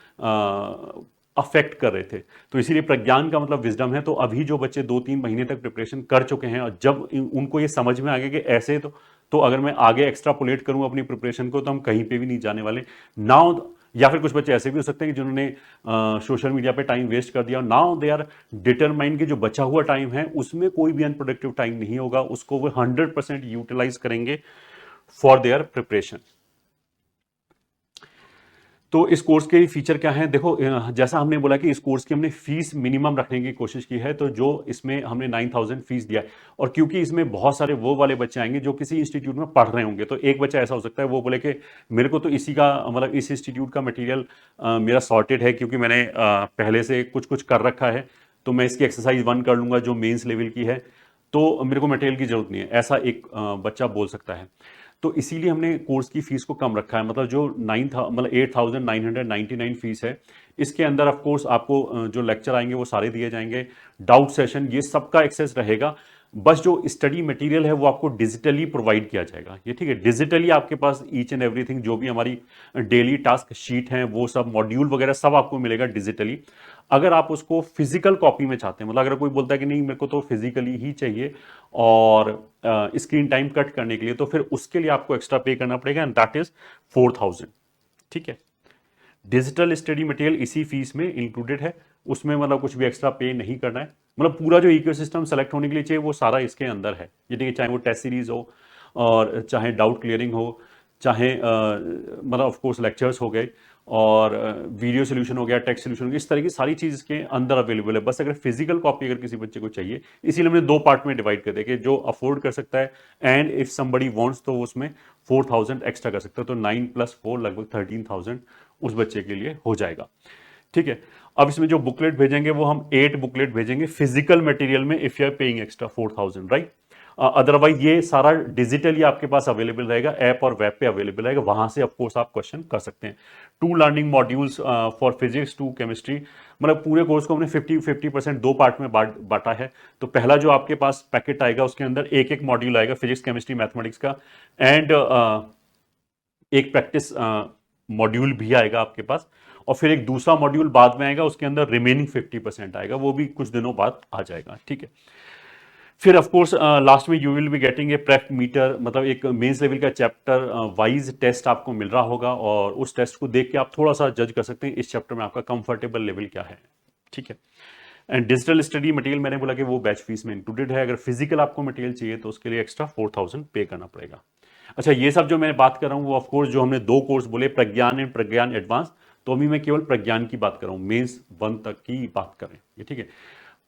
अफेक्ट कर रहे थे। तो इसीलिए प्रज्ञान का मतलब विजडम है। तो अभी जो बच्चे 2-3 महीने तक प्रिपरेशन कर चुके हैं और जब उनको ये समझ में आ गया कि ऐसे तो अगर मैं आगे एक्स्ट्रापोलेट करूं अपनी प्रिपरेशन को तो हम कहीं पे भी नहीं जाने वाले। नाउ, या फिर कुछ बच्चे ऐसे भी हो सकते हैं कि जिन्होंने सोशल मीडिया पे टाइम वेस्ट कर दिया, नाउ दे आर डिटरमाइंड कि जो बचा हुआ टाइम है उसमें कोई भी अनप्रोडक्टिव टाइम नहीं होगा, उसको वो 100% यूटिलाइज करेंगे फॉर देयर प्रिपरेशन। तो इस कोर्स के फीचर क्या हैं? देखो, जैसा हमने बोला कि इस कोर्स की हमने फीस मिनिमम रखने की कोशिश की है, तो जो इसमें हमने 9,000 फीस दिया है। और क्योंकि इसमें बहुत सारे वो वाले बच्चे आएंगे जो किसी इंस्टीट्यूट में पढ़ रहे होंगे, तो एक बच्चा ऐसा हो सकता है वो बोले कि मेरे को तो इसी का मतलब इस इंस्टीट्यूट का मटेरियल मेरा सॉर्टेड है, क्योंकि मैंने पहले से कुछ कुछ कर रखा है, तो मैं इसकी एक्सरसाइज 1 कर लूंगा जो मेंस लेवल की है, तो मेरे को मटेरियल की जरूरत नहीं है, ऐसा एक बच्चा बोल सकता है। तो इसीलिए हमने कोर्स की फीस को कम रखा है। मतलब जो 8,999 फीस है, इसके अंदर ऑफ कोर्स आपको जो लेक्चर आएंगे वो सारे दिए जाएंगे, डाउट सेशन ये सबका एक्सेस रहेगा। बस जो स्टडी मटेरियल है वो आपको डिजिटली प्रोवाइड किया जाएगा, ये ठीक है। डिजिटली आपके पास ईच एंड एवरीथिंग, जो भी हमारी डेली टास्क शीट है वो सब मॉड्यूल वगैरह सब आपको मिलेगा डिजिटली। अगर आप उसको फिजिकल कॉपी में चाहते हैं, मतलब अगर कोई बोलता है कि नहीं मेरे को तो फिजिकली ही चाहिए और स्क्रीन टाइम कट करने के लिए, तो फिर उसके लिए आपको एक्स्ट्रा पे करना पड़ेगा, एंड दैट इज 4,000। ठीक है, डिजिटल स्टडी मटेरियल इसी फीस में इंक्लूडेड है, उसमें मतलब कुछ भी एक्स्ट्रा पे नहीं करना है। मतलब पूरा जो इकोसिस्टम सेलेक्ट होने के लिए चाहिए वो सारा इसके अंदर है, ये देखिए, चाहे वो टेस्ट सीरीज हो और चाहे डाउट क्लियरिंग हो, चाहे मतलब ऑफ कोर्स लेक्चर्स हो गए और वीडियो सोल्यूशन हो गया, टेक्स्ट सोल्यूशन हो गया, इस तरह की सारी चीज़ इसके अंदर अवेलेबल है। बस अगर फिजिकल कॉपी अगर किसी बच्चे को चाहिए, इसीलिए हमने 2 पार्ट में डिवाइड कर दिया कि जो अफोर्ड कर सकता है एंड इफ समबडी वांट्स तो उसमें 4,000 एक्स्ट्रा कर सकता है। तो 9 + 4 लगभग 13,000 उस बच्चे के लिए हो जाएगा। ठीक है, अब इसमें जो बुकलेट भेजेंगे वो हम 8 बुकलेट भेजेंगे फिजिकल मटेरियल में, if you are paying extra 4,000, right. Otherwise ये सारा डिजिटली आपके पास अवेलेबल रहेगा, ऐप और वेब पे अवेलेबल रहेगा, वहां से ऑफकोर्स आप क्वेश्चन कर सकते हैं। 2 learning modules for physics, 2 chemistry, मतलब पूरे कोर्स को हमने 50% 2 पार्ट में बांटा है। तो पहला जो आपके पास पैकेट आएगा उसके अंदर एक एक मॉड्यूल आएगा फिजिक्स, केमिस्ट्री, मैथमेटिक्स का, एंड एक प्रैक्टिस मॉड्यूल भी आएगा आपके पास, और फिर एक दूसरा मॉड्यूल बाद में आएगा, उसके अंदर रिमेनिंग 50% आएगा, वो भी कुछ दिनों बाद आ जाएगा। ठीक है, फिर ऑफ कोर्स लास्ट में you will be getting a prep meter, मतलब एक मेंस लेवल का चैप्टर वाइज टेस्ट आपको मिल रहा होगा, और उस टेस्ट को देख के आप थोड़ा सा जज कर सकते हैं इस चैप्टर में आपका कंफर्टेबल लेवल क्या है। ठीक है, एंड डिजिटल स्टडी मटेरियल मैंने बोला कि वो बैच फीस में इंक्लूडेड है। अगर फिजिकल आपको मटेरियल चाहिए तो उसके लिए एक्स्ट्रा 4,000 पे करना पड़ेगा। अच्छा, ये सब जो मैं बात कर रहा हूँ वो ऑफकोर्स जो हमने 2 कोर्स बोले, प्रज्ञान एंड प्रज्ञान एडवांस, तो अभी मैं केवल प्रज्ञान की बात कर रहा हूँ, मेंस 1 तक की बात करें, ये ठीक है।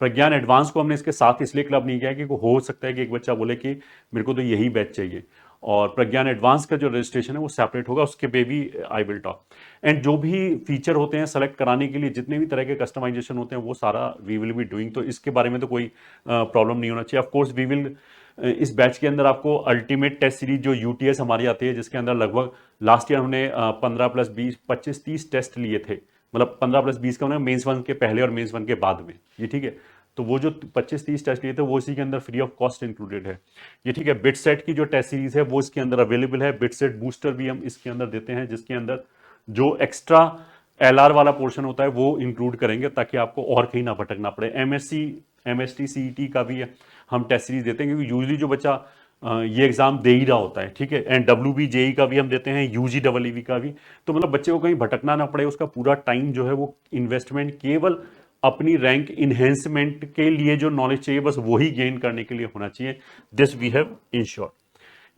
प्रज्ञान एडवांस को हमने इसके साथ इसलिए क्लब नहीं किया कि हो सकता है कि एक बच्चा बोले कि मेरे को तो यही बैच चाहिए, और प्रज्ञान एडवांस का जो रजिस्ट्रेशन है वो सेपरेट होगा, उसके पे भी आई विल टॉक। एंड जो भी फीचर होते हैं सेलेक्ट कराने के लिए, जितने भी तरह के कस्टमाइजेशन होते हैं वो सारा वी विल बी डूइंग, तो इसके बारे में तो कोई प्रॉब्लम नहीं होना चाहिए। ऑफकोर्स वी विल इस बैच के अंदर आपको अल्टीमेट टेस्ट सीरीज जो यूटीएस हमारी आती है, जिसके अंदर लगभग लास्ट ईयर हमने 15 + 20 25 30 टेस्ट लिए थे, मतलब 15 + 20 का हमने मेंस 1 के पहले और मेंस 1 के बाद में, ये ठीक है। तो वो जो 25-30 टेस्ट लिए थे वो इसी के अंदर फ्री ऑफ कॉस्ट इंक्लूडेड है, ये ठीक है। बिटसेट की जो टेस्ट सीरीज है वो इसके अंदर अवेलेबल है, बिटसेट बूस्टर भी हम इसके अंदर देते हैं, जिसके अंदर जो एक्स्ट्रा एलआर वाला पोर्शन होता है वो इंक्लूड करेंगे, ताकि आपको और कहीं ना भटकना पड़े। एमएससी, एमएसटी, सीईटी का भी हम टेस्ट सीरीज देते हैं, क्योंकि यूजली जो बच्चा ये एग्जाम दे ही रहा होता है, ठीक है। एंड डब्ल्यूबी जेई का भी हम देते हैं, यूजी डब्ल्यूबी का भी, तो मतलब बच्चे को कहीं भटकना ना पड़े, उसका पूरा टाइम जो है वो इन्वेस्टमेंट केवल अपनी रैंक इन्हेंसमेंट के लिए जो नॉलेज चाहिए बस वही गेन करने के लिए होना चाहिए। दिस वी हैव इंश्योर्ड,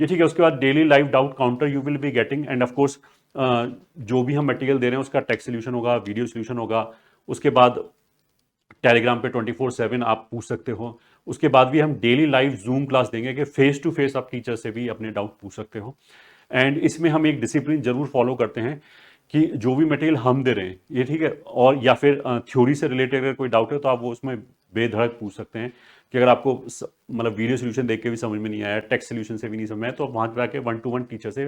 ये ठीक है। उसके बाद daily live doubt counter you will be getting, end of course जो भी हम मटेरियल दे रहे हैं उसका टेक्स्ट सोल्यूशन होगा, वीडियो सोल्यूशन होगा। उसके बाद टेलीग्राम पे 24/7 आप पूछ सकते हो। उसके बाद भी हम डेली लाइव जूम क्लास देंगे कि फेस टू फेस आप टीचर से भी अपने डाउट पूछ सकते हो। एंड इसमें हम एक डिसिप्लिन जरूर फॉलो करते हैं कि जो भी मटेरियल हम दे रहे हैं ये ठीक है, और या फिर थ्योरी से रिलेटेड अगर कोई डाउट है तो आप वो उसमें बेधड़क पूछ सकते हैं। कि अगर आपको मतलब वीडियो सोल्यूशन देख के भी समझ में नहीं आया, टेक्स्ट सोल्यूशन से भी नहीं समझ में आया, तो आप वहाँ जाके 1-to-1 टीचर से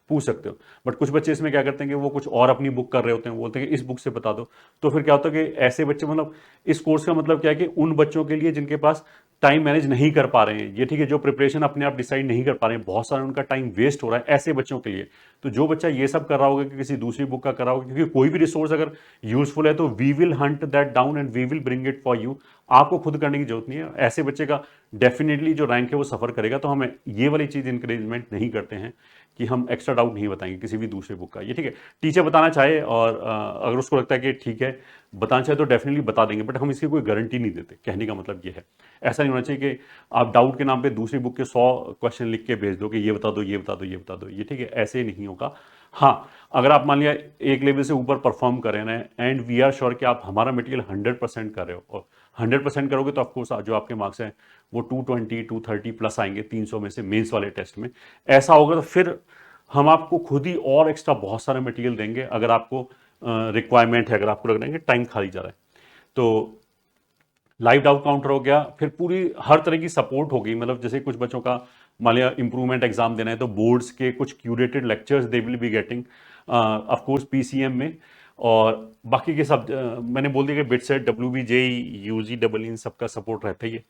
पूछ सकते हो। बट कुछ बच्चे इसमें क्या करते हैं कि वो कुछ और अपनी बुक कर रहे होते हैं, बोलते हैं कि इस बुक से बता दो। तो फिर क्या होता है कि ऐसे बच्चे मतलब इस कोर्स का मतलब क्या है कि उन बच्चों के लिए जिनके पास टाइम मैनेज नहीं कर पा रहे हैं, ये ठीक है, जो प्रिपरेशन अपने आप डिसाइड नहीं कर पा रहे हैं, बहुत सारा उनका टाइम वेस्ट हो रहा है, ऐसे बच्चों के लिए। तो जो बच्चा ये सब कर रहा होगा कि किसी दूसरी बुक का कर रहा होगा, क्योंकि कोई भी रिसोर्स अगर यूजफुल है तो we will hunt that down and we will bring it for you. आपको खुद करने की जरूरत नहीं है। ऐसे बच्चे का डेफिनेटली जो रैंक है वो सफर करेगा। तो हमें ये वाली चीज इंकरेजमेंट नहीं करते हैं कि हम एक्स्ट्रा डाउट नहीं बताएंगे किसी भी दूसरे बुक का। ये ठीक है, टीचर बताना चाहे और अगर उसको लगता है कि ठीक है बताना चाहे तो डेफिनेटली बता देंगे, बट हम इसकी कोई गारंटी नहीं देते। कहने का मतलब ये है, ऐसा नहीं होना चाहिए कि आप डाउट के नाम पे दूसरी बुक के 100 क्वेश्चन लिख के भेज दो कि ये बता दो, ये बता दो, ये बता दो। ये ठीक है, ऐसे नहीं होगा। हाँ, अगर आप मान लिया एक लेवल से ऊपर परफॉर्म कर रहे हैं एंड वी आर श्योर कि आप हमारा मटेरियल 100% कर रहे हो, और 100% करोगे तो ऑफकोर्स जो आपके मार्क्स हैं वो 220 230 प्लस आएंगे 300 में से मेंस वाले टेस्ट में। ऐसा होगा तो फिर हम आपको खुद ही और एक्स्ट्रा बहुत सारे मटेरियल देंगे। अगर आपको रिक्वायरमेंट है, अगर आपको लग रहा है कि टाइम खाली जा रहा है, तो लाइव डाउट काउंटर हो गया, फिर पूरी हर तरह की सपोर्ट होगी। मतलब जैसे कुछ बच्चों का मान लिया इंप्रूवमेंट एग्जाम देना है तो बोर्ड्स के कुछ curated lectures they will be getting of course PCM में। और बाकी के सब मैंने बोल दिया कि BITSAT, WBJ, UG double इन सबका सपोर्ट रहता ही है।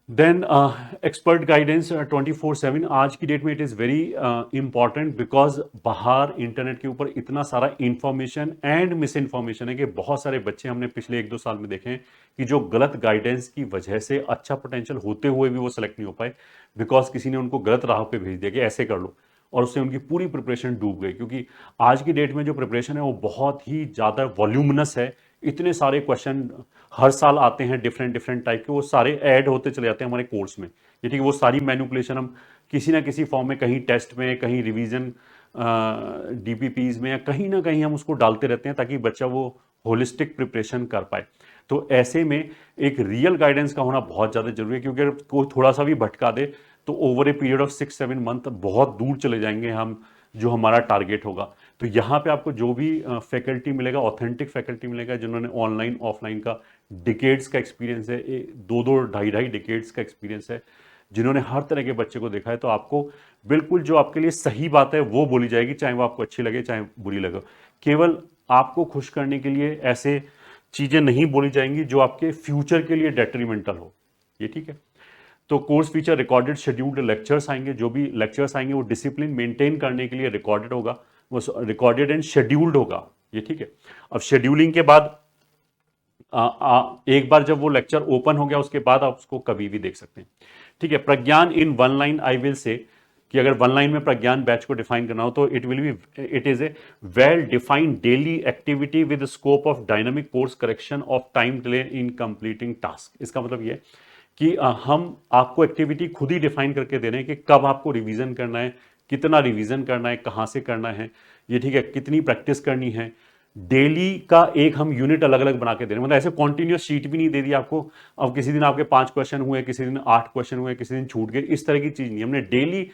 देन एक्सपर्ट गाइडेंस 24/7 आज की डेट में it is very important, because बाहर इंटरनेट के ऊपर इतना सारा इंफॉर्मेशन एंड मिस इन्फॉर्मेशन है कि बहुत सारे बच्चे हमने पिछले 1-2 साल में देखे हैं कि जो गलत गाइडेंस की वजह से अच्छा पोटेंशियल होते हुए भी वो सेलेक्ट नहीं हो पाए, बिकॉज किसी ने उनको गलत राह पे भेज दिया कि ऐसे कर लो, और उससे उनकी पूरी प्रिपरेशन डूब गई। क्योंकि आज की डेट में जो प्रिपरेशन है वो बहुत ही ज़्यादा वॉल्यूमिनस है। इतने सारे क्वेश्चन हर साल आते हैं डिफरेंट डिफरेंट टाइप के, वो सारे ऐड होते चले जाते हैं हमारे कोर्स में। ये ठीक है, वो सारी मैनिपुलेशन हम किसी ना किसी फॉर्म में, कहीं टेस्ट में, कहीं रिवीजन DPPs में, या कहीं ना कहीं हम उसको डालते रहते हैं ताकि बच्चा वो होलिस्टिक प्रिपरेशन कर पाए। तो ऐसे में एक रियल गाइडेंस का होना बहुत ज़्यादा जरूरी है, क्योंकि अगर कोई थोड़ा सा भी भटका दे तो over a period of 6-7 month बहुत दूर चले जाएंगे हम, जो हमारा टारगेट होगा। तो यहाँ पे आपको जो भी फैकल्टी मिलेगा, ऑथेंटिक फैकल्टी मिलेगा, जिन्होंने ऑनलाइन ऑफलाइन का डिकेड्स का एक्सपीरियंस है, 2-2 ढाई-ढाई डिकेड्स का एक्सपीरियंस है, जिन्होंने हर तरह के बच्चे को देखा है। तो आपको बिल्कुल जो आपके लिए सही बात है वो बोली जाएगी, चाहे वो आपको अच्छी लगे चाहे बुरी लगे। केवल आपको खुश करने के लिए ऐसे चीजें नहीं बोली जाएंगी जो आपके फ्यूचर के लिए डेट्रीमेंटल हो। ये ठीक है। तो course feature recorded scheduled lectures आएंगे, जो भी लेक्चर्स आएंगे वो डिसिप्लिन मेंटेन करने के लिए रिकॉर्डेड होगा, वो रिकॉर्डेड एंड शेड्यूल्ड होगा। ये ठीक है। अब शेड्यूलिंग के बाद एक बार जब वो लेक्चर ओपन हो गया उसके बाद आप उसको कभी भी देख सकते हैं। ठीक है। Pragyan in one line I will say कि अगर वन लाइन में प्रज्ञान बैच को डिफाइन करना हो तो it is a well defined daily activity with scope of dynamic course correction of time delay in completing task. इसका मतलब ये कि हम आपको एक्टिविटी खुद ही डिफाइन करके दे रहे हैं कि कब आपको रिवीजन करना है, कितना रिवीजन करना है, कहाँ से करना है, ये ठीक है, कितनी प्रैक्टिस करनी है। डेली का एक हम यूनिट अलग अलग बना के दे रहे हैं, मतलब ऐसे कॉन्टिन्यूस शीट भी नहीं दे दी आपको। अब किसी दिन आपके 5 क्वेश्चन हुए, किसी दिन 8 क्वेश्चन हुए, किसी दिन छूट गए, इस तरह की चीज नहीं। हमने डेली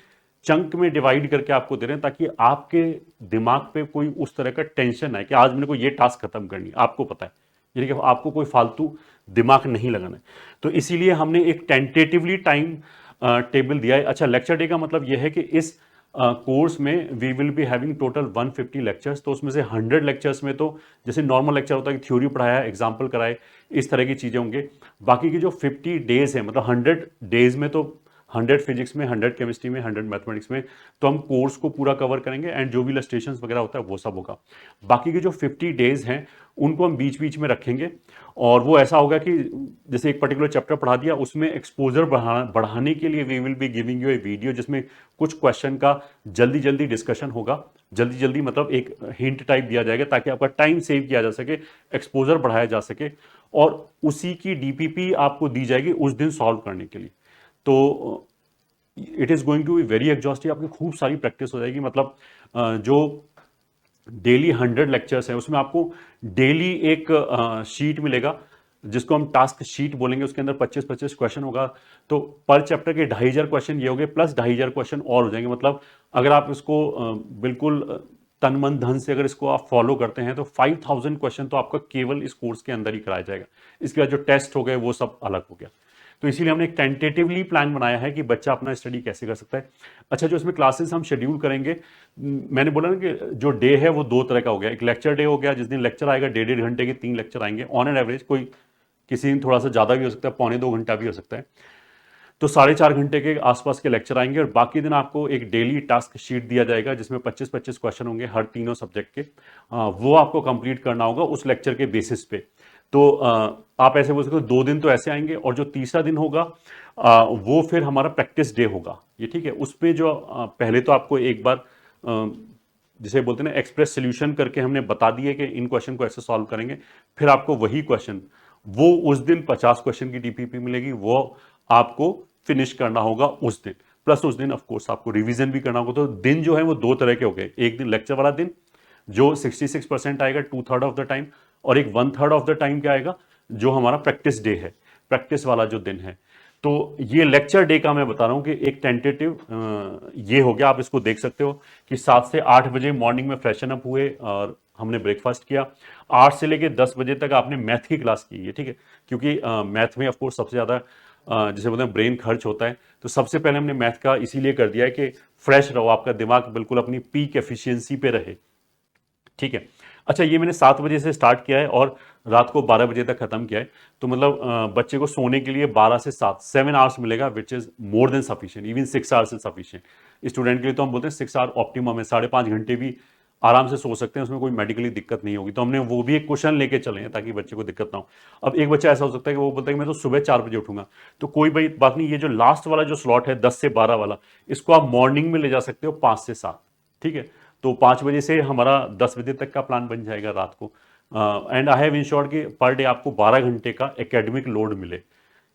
चंक में डिवाइड करके आपको दे रहे हैं ताकि आपके दिमाग पे कोई उस तरह का टेंशन है कि आज मेरे को ये टास्क खत्म करनी है। आपको पता है, यानी कि आपको कोई फालतू दिमाग नहीं लगाना है। तो इसीलिए हमने एक टेंटेटिवली टाइम टेबल दिया है। अच्छा, लेक्चर डे का मतलब यह है कि इस कोर्स में we will be having total 150 lectures. तो उसमें से 100 लेक्चर्स में तो जैसे नॉर्मल लेक्चर होता है कि थ्योरी पढ़ाया, एग्जाम्पल कराए, इस तरह की चीज़ें होंगे। बाकी की जो 50 डेज है, मतलब 100 डेज में तो 100 फिजिक्स में, 100 केमिस्ट्री में, 100 मैथमेटिक्स में, तो हम कोर्स को पूरा कवर करेंगे एंड जो भी इलस्ट्रेशंस वगैरह होता है वो सब होगा। बाकी के जो 50 डेज हैं उनको हम बीच बीच में रखेंगे, और वो ऐसा होगा कि जैसे एक पर्टिकुलर चैप्टर पढ़ा दिया, उसमें एक्सपोजर बढ़ाने के लिए we will be giving you a video जिसमें कुछ क्वेश्चन का जल्दी जल्दी डिस्कशन होगा। जल्दी जल्दी मतलब एक हिंट टाइप दिया जाएगा ताकि आपका टाइम सेव किया जा सके, एक्सपोजर बढ़ाया जा सके, और उसी की DPP आपको दी जाएगी उस दिन सॉल्व करने के लिए। तो it is going to be very exhaustive. आपकी खूब सारी प्रैक्टिस हो जाएगी। मतलब जो डेली 100 लेक्चर्स है उसमें आपको डेली एक शीट मिलेगा जिसको हम टास्क शीट बोलेंगे। उसके अंदर 25-25 क्वेश्चन होगा। तो पर चैप्टर के 2500 क्वेश्चन ये हो गए, प्लस 2500 क्वेश्चन और हो जाएंगे। मतलब अगर आप इसको बिल्कुल तन मन धन से अगर इसको आप फॉलो करते हैं तो 5000 क्वेश्चन तो आपका केवल इस कोर्स के अंदर ही कराया जाएगा। इसके बाद जो टेस्ट हो गए वो सब अलग हो गया। तो इसीलिए हमने एक टेंटेटिवली प्लान बनाया है कि बच्चा अपना स्टडी कैसे कर सकता है। अच्छा, जो इसमें क्लासेस हम शेड्यूल करेंगे, मैंने बोला ना कि जो डे है वो दो तरह का हो गया। एक लेक्चर डे हो गया, जिस दिन लेक्चर आएगा 1.5 घंटे के 3 लेक्चर आएंगे ऑन एन एवरेज, कोई किसी दिन थोड़ा सा ज़्यादा भी हो सकता है, 1.25-2 घंटा भी हो सकता है। तो 4.5 घंटे के आसपास के लेक्चर आएंगे और बाकी दिन आपको एक डेली टास्क शीट दिया जाएगा जिसमें 25-25 क्वेश्चन होंगे हर तीनों सब्जेक्ट के। वो आपको कंप्लीट करना होगा उस लेक्चर के बेसिस पे। तो आप ऐसे बोल सकते हो 2 दिन तो ऐसे आएंगे, और जो तीसरा दिन होगा वो फिर हमारा प्रैक्टिस डे होगा। ये ठीक है, उस पर जो पहले तो आपको एक बार जिसे बोलते हैं ना एक्सप्रेस सोल्यूशन करके हमने बता दिए कि इन क्वेश्चन को ऐसे सॉल्व करेंगे। फिर आपको वही क्वेश्चन वो उस दिन 50 क्वेश्चन की डीपीपी मिलेगी, वो आपको फिनिश करना होगा उस दिन। प्लस उस दिन ऑफ कोर्स आपको रिवीजन भी करना होगा। तो दिन जो है वो दो तरह के हो गए, एक दिन लेक्चर वाला दिन जो 66% आएगा 2/3 ऑफ द टाइम, और एक 1/3 ऑफ द टाइम क्या आएगा जो हमारा प्रैक्टिस डे है, प्रैक्टिस वाला जो दिन है। तो ये लेक्चर डे का मैं बता रहा हूं कि एक टेंटेटिव ये हो गया। आप इसको देख सकते हो कि 7 से 8 बजे मॉर्निंग में फ्रेशन अप हुए और हमने ब्रेकफास्ट किया। 8 से लेके 10 बजे तक आपने मैथ की क्लास की है, ठीक है, क्योंकि मैथ में ऑफकोर्स सबसे ज़्यादा जिसे बोलते हैं ब्रेन खर्च होता है। तो सबसे पहले हमने मैथ का इसीलिए कर दिया है कि फ्रेश रहो, आपका दिमाग बिल्कुल अपनी पीक एफिशिएंसी पे रहे, ठीक है। अच्छा, ये मैंने 7 बजे से स्टार्ट किया है और रात को 12 बजे तक खत्म किया है। तो मतलब बच्चे को सोने के लिए 12 से 7 आवर्स मिलेगा, which is more than sufficient, even 6 hours is sufficient. Student के लिए तो हम बोलते हैं 6 आवर ऑप्टिमम है, 5.5 घंटे भी आराम से सो सकते हैं, उसमें कोई मेडिकली दिक्कत नहीं होगी। तो हमने वो भी एक क्वेश्चन लेके चले हैं ताकि बच्चे को दिक्कत ना हो। अब एक बच्चा ऐसा हो सकता है कि वो बोलता है कि मैं तो सुबह 4 बजे उठूंगा, तो कोई भाई बात नहीं, ये जो लास्ट वाला जो स्लॉट है 10 से 12 वाला, इसको आप मॉर्निंग में ले जा सकते हो 5 से 7, ठीक है। तो 5 बजे से हमारा 10 बजे तक का प्लान बन जाएगा रात को। एंड आई हैव इंश्योर्ड कि पर डे आपको 12 घंटे का एकेडमिक लोड मिले,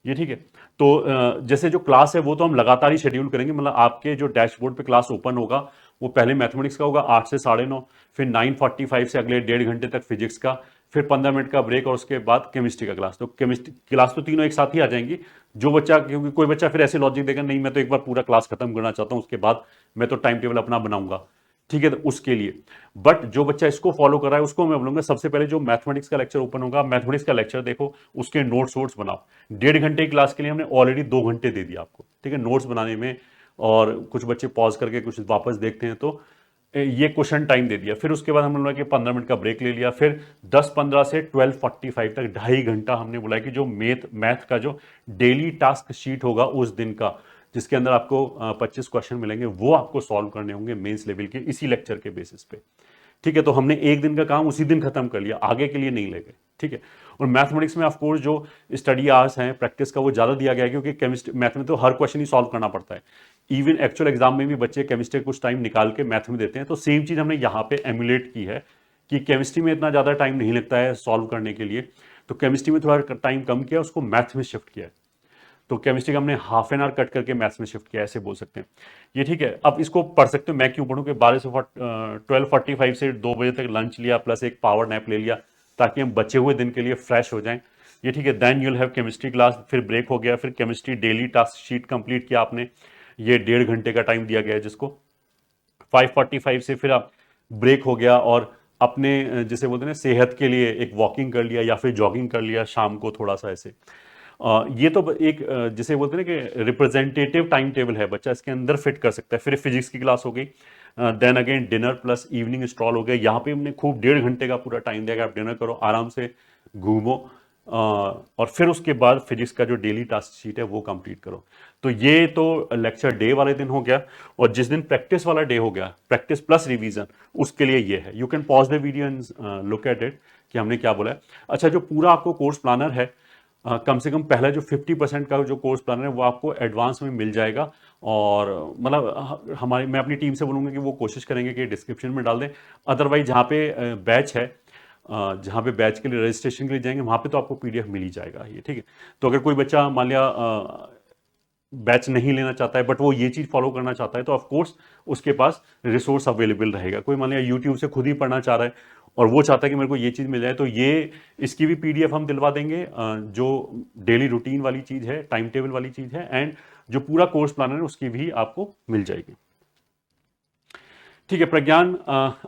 ये ठीक है। तो जैसे जो क्लास है वो तो हम लगातार ही शेड्यूल करेंगे, मतलब आपके जो डैशबोर्ड पे क्लास ओपन होगा वो पहले मैथमेटिक्स का होगा 8 से 9:30, फिर 9:45 से अगले 1.5 घंटे तक फिजिक्स का, फिर 15 मिनट का ब्रेक और उसके बाद केमिस्ट्री का क्लास। तो केमिस्ट्री क्लास तो तीनों एक साथ ही आ जाएंगी। जो बच्चा, क्योंकि कोई बच्चा फिर ऐसे लॉजिक देगा नहीं मैं तो एक बार पूरा क्लास खत्म करना चाहता हूँ उसके बाद मैं तो टाइम टेबल अपना बनाऊंगा, ठीक है, तो उसके लिए। बट जो बच्चा इसको फॉलो कर रहा है उसको मैं बोलूंगा सबसे पहले जो मैथमेटिक्स का लेक्चर ओपन होगा, मैथमेटिक्स का लेक्चर देखो, उसके नोट्स वोट्स बनाओ। 1.5 घंटे की क्लास के लिए हमने ऑलरेडी 2 घंटे दे दिया आपको, ठीक है, नोट्स बनाने में। और कुछ बच्चे पॉज करके कुछ वापस देखते हैं, तो ये क्वेश्चन टाइम दे दिया। फिर उसके बाद हमने बोला कि 15 मिनट का ब्रेक ले लिया। फिर 10:15 से 12:45 तक 2.5 घंटा हमने बोला कि जो मैथ का जो डेली टास्क शीट होगा उस दिन का, जिसके अंदर आपको 25 क्वेश्चन मिलेंगे, वो आपको सॉल्व करने होंगे मेंस लेवल के इसी लेक्चर के बेसिस पे, ठीक है। तो हमने एक दिन का काम उसी दिन खत्म कर लिया, आगे के लिए नहीं ले गए, ठीक है। और मैथमेटिक्स में ऑफकोर्स जो स्टडी आवर्स हैं प्रैक्टिस का वो ज़्यादा दिया गया है, क्योंकि केमिस्ट्री मैथ में तो हर क्वेश्चन ही सॉल्व करना पड़ता है। इवन एक्चुअल एग्जाम में भी बच्चे केमिस्ट्री कुछ टाइम निकाल के मैथ में देते हैं। तो सेम चीज़ हमने यहाँ पे एमुलेट की है कि केमिस्ट्री में इतना ज़्यादा टाइम नहीं लगता है सॉल्व करने के लिए, तो केमिस्ट्री में थोड़ा टाइम कम किया, उसको मैथ में शिफ्ट किया है। तो केमिस्ट्री का हमने हाफ एन आवर कट करके मैथ्स में शिफ्ट किया, ऐसे बोल सकते हैं, ये ठीक है। अब इसको पढ़ सकते हो, मैं क्यों पढ़ूं कि 12:45 से 2 बजे तक लंच लिया प्लस एक पावर नैप ले लिया ताकि हम बचे हुए दिन के लिए फ्रेश हो जाएं, ये ठीक है। Then you'll have chemistry class, फिर ब्रेक हो गया, फिर chemistry daily task sheet complete किया आपने, ये 1.5 घंटे का टाइम दिया गया है जिसको 5:45 से फिर आप ब्रेक हो गया और अपने जैसे बोलते हैं सेहत के लिए एक वॉकिंग कर लिया या फिर जॉगिंग कर लिया शाम को थोड़ा सा ऐसे। ये तो एक जिसे बोलते हैं कि रिप्रेजेंटेटिव टाइम टेबल है, बच्चा इसके अंदर फिट कर सकता है। फिर फिजिक्स की क्लास हो गई, then again dinner plus evening stroll हो गया। यहाँ पे हमने खूब 1.5 घंटे का पूरा टाइम दिया कि आप डिनर करो, आराम से घूमो, और फिर उसके बाद फिजिक्स का जो डेली टास्क शीट है वो कंप्लीट करो। तो ये तो लेक्चर डे वाले दिन हो गया। और जिस दिन प्रैक्टिस वाला डे हो गया, प्रैक्टिस प्लस रिवीजन, उसके लिए ये है। You can pause the video and look at it कि हमने क्या बोला है। अच्छा, जो पूरा आपको कोर्स प्लानर है, कम से कम पहला जो 50% का जो कोर्स प्लानर है वो आपको एडवांस में मिल जाएगा। और मतलब हमारी मैं अपनी टीम से बोलूँगा कि वो कोशिश करेंगे कि डिस्क्रिप्शन में डाल दें। अदरवाइज जहाँ पे बैच है, जहाँ पे बैच के लिए रजिस्ट्रेशन के लिए जाएंगे वहाँ पे तो आपको PDF मिल ही जाएगा, ये ठीक है। तो अगर कोई बच्चा मान लिया बैच नहीं लेना चाहता है बट वो ये चीज़ फॉलो करना चाहता है, तो ऑफकोर्स उसके पास रिसोर्स अवेलेबल रहेगा। कोई मान लिया यूट्यूब से खुद ही पढ़ना चाह रहा है और वो चाहता है कि मेरे को ये चीज़ मिल जाए, तो ये इसकी भी PDF हम दिलवा देंगे, जो डेली रूटीन वाली चीज़ है, टाइम टेबल वाली चीज़ है, एंड जो पूरा कोर्स प्लानर है उसकी भी आपको मिल जाएगी, ठीक है प्रज्ञान,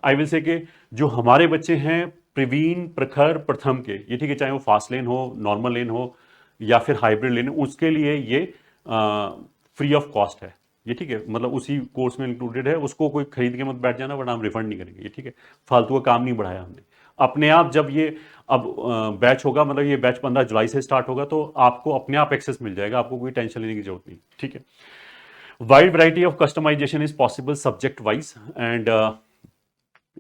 आई विल से कि जो हमारे बच्चे हैं प्रवीण, प्रखर, प्रथम के, ये ठीक है, चाहे वो फास्ट लेन हो, नॉर्मल लेन हो या फिर हाइब्रिड लेन हो, उसके लिए ये फ्री ऑफ कॉस्ट है। ये ठीक है, मतलब उसी कोर्स में इंक्लूडेड है, उसको कोई खरीद के मत बैठ जाना, वरना हम रिफंड नहीं करेंगे। ये ठीक है, फालतू का काम नहीं बढ़ाया हमने। अपने आप जब ये अब बैच होगा, मतलब ये बैच 15 जुलाई से स्टार्ट होगा, तो आपको अपने आप एक्सेस मिल जाएगा, आपको कोई टेंशन लेने की जरूरत नहीं। ठीक है, wide variety of customization is possible subject wise and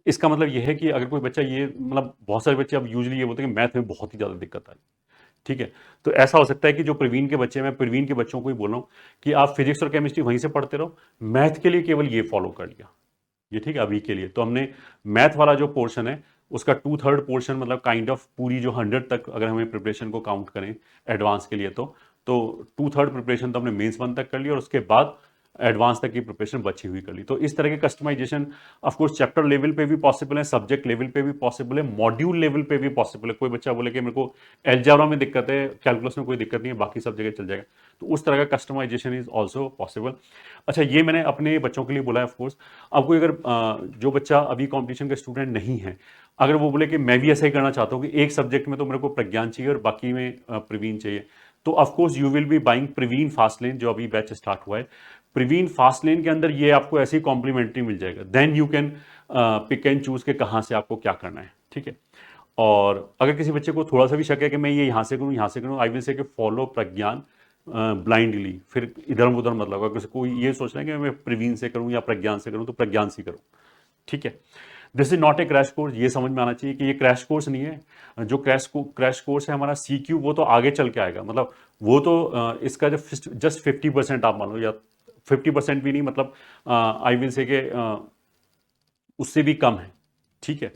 इसका मतलब ये है कि अगर कोई बच्चा ये, मतलब बहुत सारे बच्चे अब यूजली ये बोलते हैं कि मैथ में बहुत ही ज़्यादा दिक्कत आई। ठीक है, तो ऐसा हो सकता है कि जो प्रवीण के बच्चे, मैं प्रवीण के बच्चों को ही बोल रहा हूँ कि आप फिजिक्स और केमिस्ट्री वहीं से पढ़ते रहो, मैथ के लिए केवल ये फॉलो कर लिया। ये ठीक है, अभी के लिए तो हमने मैथ वाला जो पोर्शन है उसका 2/3 पोर्शन, मतलब काइंड ऑफ पूरी जो 100 तक अगर हमें प्रिपरेशन को काउंट करें एडवांस के लिए, तो 2/3 प्रिपरेशन तो हमने मेंस 1 तक कर ली और उसके बाद एडवांस तक की प्रिपरेशन बची हुई कर ली। तो इस तरह के customization of course chapter level पे भी पॉसिबल है, सब्जेक्ट लेवल पे भी पॉसिबल है, मॉड्यूल लेवल पे भी पॉसिबल है। कोई बच्चा बोले कि मेरे को अलजेब्रा में दिक्कत है, कैलकुलस में कोई दिक्कत नहीं है, बाकी सब जगह चल जाएगा, तो उस तरह का कस्टमाइजेशन इज ऑल्सो पॉसिबल। अच्छा, ये मैंने अपने बच्चों के लिए बोला है ऑफकोर्स। अब कोई अगर जो बच्चा अभी कॉम्पिटिशन का स्टूडेंट नहीं है, अगर वो बोले कि मैं भी ऐसा ही करना चाहता हूँ कि एक सब्जेक्ट में तो मेरे को प्रज्ञान चाहिए और बाकी में प्रवीण चाहिए, तो of course you will be buying Praveen fast lane, जो अभी बैच स्टार्ट हुआ है। प्रवीण फास्ट लेन के अंदर ये आपको ऐसे ही कॉम्प्लीमेंट्री मिल जाएगा, then you can pick and choose के कहाँ से आपको क्या करना है। ठीक है, और अगर किसी बच्चे को थोड़ा सा भी शक है कि मैं ये यहाँ से करूँ यहाँ से करूँ, आई विल से कि फॉलो प्रज्ञान ब्लाइंडली, फिर इधर उधर मत लगा। किसी को ये सोचना है कि मैं प्रवीण से करूँ या प्रज्ञान से करूँ, तो प्रज्ञान से करूँ। ठीक है, this is not a crash course, ये समझ में आना चाहिए कि ये क्रैश कोर्स नहीं है। जो क्रैश कोर्स है हमारा CQ, वो तो आगे चल के आएगा, मतलब वो तो इसका जस्ट 50% आप मान लो, या 50% भी नहीं, मतलब आई विल से के उससे भी कम है। ठीक है,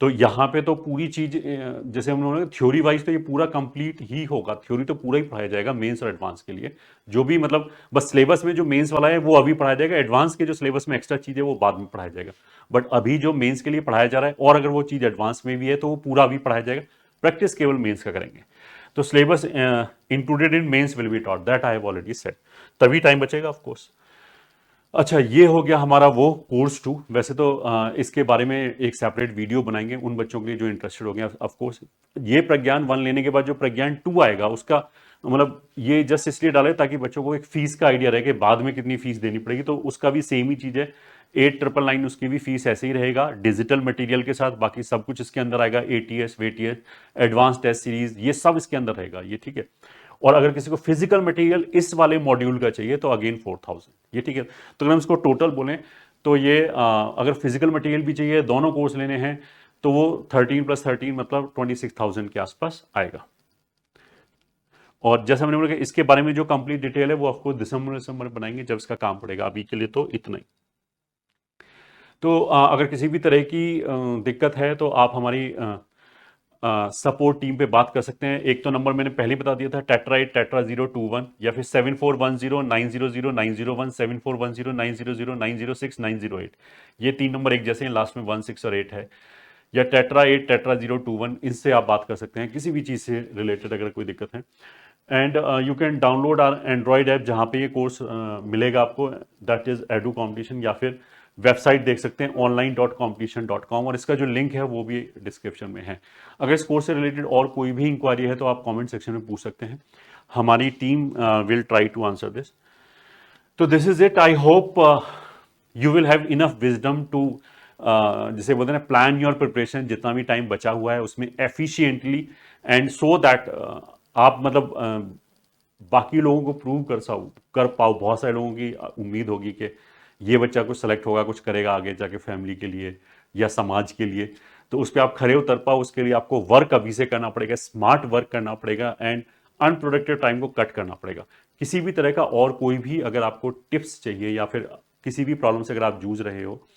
तो यहाँ पे तो पूरी चीज जैसे हम लोगों ने थ्योरी वाइज, तो ये पूरा कंप्लीट ही होगा, थ्योरी तो पूरा ही पढ़ाया जाएगा मेंस और एडवांस के लिए। जो भी मतलब बस सिलेबस में जो मेंस वाला है वो अभी पढ़ाया जाएगा, एडवांस के जो सिलेबस में एक्स्ट्रा चीज है वो बाद में पढ़ाया जाएगा। बट अभी जो मेंस के लिए पढ़ाया जा रहा है, और अगर वो चीज एडवांस में भी है तो वो पूरा अभी पढ़ाया जाएगा, प्रैक्टिस केवल मेंस का करेंगे। तो syllabus included in mains will be taught, that I have already said, तभी टाइम बचेगा ऑफकोर्स। अच्छा, ये हो गया हमारा वो कोर्स 2। वैसे तो इसके बारे में एक सेपरेट वीडियो बनाएंगे उन बच्चों के लिए जो इंटरेस्टेड हो गए। ऑफ कोर्स ये प्रज्ञान 1 लेने के बाद जो प्रज्ञान 2 आएगा, उसका मतलब ये जस्ट इसलिए डाले ताकि बच्चों को एक फीस का आइडिया रहे कि बाद में कितनी फीस देनी पड़ेगी, तो उसका भी सेम ही चीज है। 8999 उसकी भी फीस ऐसे ही रहेगा, डिजिटल मटेरियल के साथ, बाकी सब कुछ इसके अंदर आएगा, ATS, वेटीएस, एडवांस टेस्ट सीरीज, ये सब इसके अंदर रहेगा। ये ठीक है, और अगर किसी को फिजिकल मटेरियल इस वाले मॉड्यूल का चाहिए तो अगेन 4000। ये ठीक है, तो अगर हम इसको टोटल बोलें तो ये अगर फिजिकल मटेरियल भी चाहिए, दोनों कोर्स लेने हैं, तो वो 13 + 13 मतलब 26,000 के आसपास आएगा। और जैसा मैंने बोला कि इसके बारे में जो कंप्लीट डिटेल है वो आपको दिसंबर बनाएंगे जब इसका काम पड़ेगा, अभी के लिए तो इतना ही। तो अगर किसी भी तरह की दिक्कत है तो आप हमारी सपोर्ट टीम पे बात कर सकते हैं। एक तो नंबर मैंने पहले बता दिया था, Tetra8 Tetra021, या फिर 7410900901, 7410900906 ये 3 नंबर एक जैसे हैं, लास्ट में 1 6 और 8 है। या Tetra8 Tetra021, इनसे आप बात कर सकते हैं किसी भी चीज़ से रिलेटेड अगर कोई दिक्कत है। And you can download our Android app, जहाँ पे ये कोर्स मिलेगा आपको, दैट इज एडू कॉम्पिटिशन, या फिर वेबसाइट देख सकते हैं online.competition.com, और इसका जो लिंक है वो भी डिस्क्रिप्शन में है। अगर इस कोर्स से रिलेटेड और कोई भी इंक्वायरी है तो आप कमेंट सेक्शन में पूछ सकते हैं, हमारी team will try to answer this. तो this is it, I hope you will have enough wisdom to जिसे बोलते हैं प्लान योर प्रिपरेशन, जितना भी टाइम बचा हुआ है उसमें एफिशिएंटली, एंड सो दैट आप मतलब बाकी लोगों को प्रूव कर पाओ। बहुत सारे लोगों की उम्मीद होगी कि ये बच्चा कुछ सेलेक्ट होगा, कुछ करेगा आगे जाके फैमिली के लिए या समाज के लिए, तो उस पर आप खरे उतर पाओ। उसके लिए आपको वर्क अभी से करना पड़ेगा, स्मार्ट वर्क करना पड़ेगा, एंड अनप्रोडक्टिव टाइम को कट करना पड़ेगा। किसी भी तरह का और कोई भी अगर आपको टिप्स चाहिए या फिर किसी भी प्रॉब्लम से अगर आप जूझ रहे हो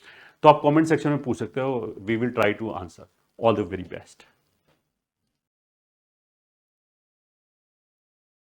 तो आप कमेंट सेक्शन में पूछ सकते हो, we will try to answer. All the very best.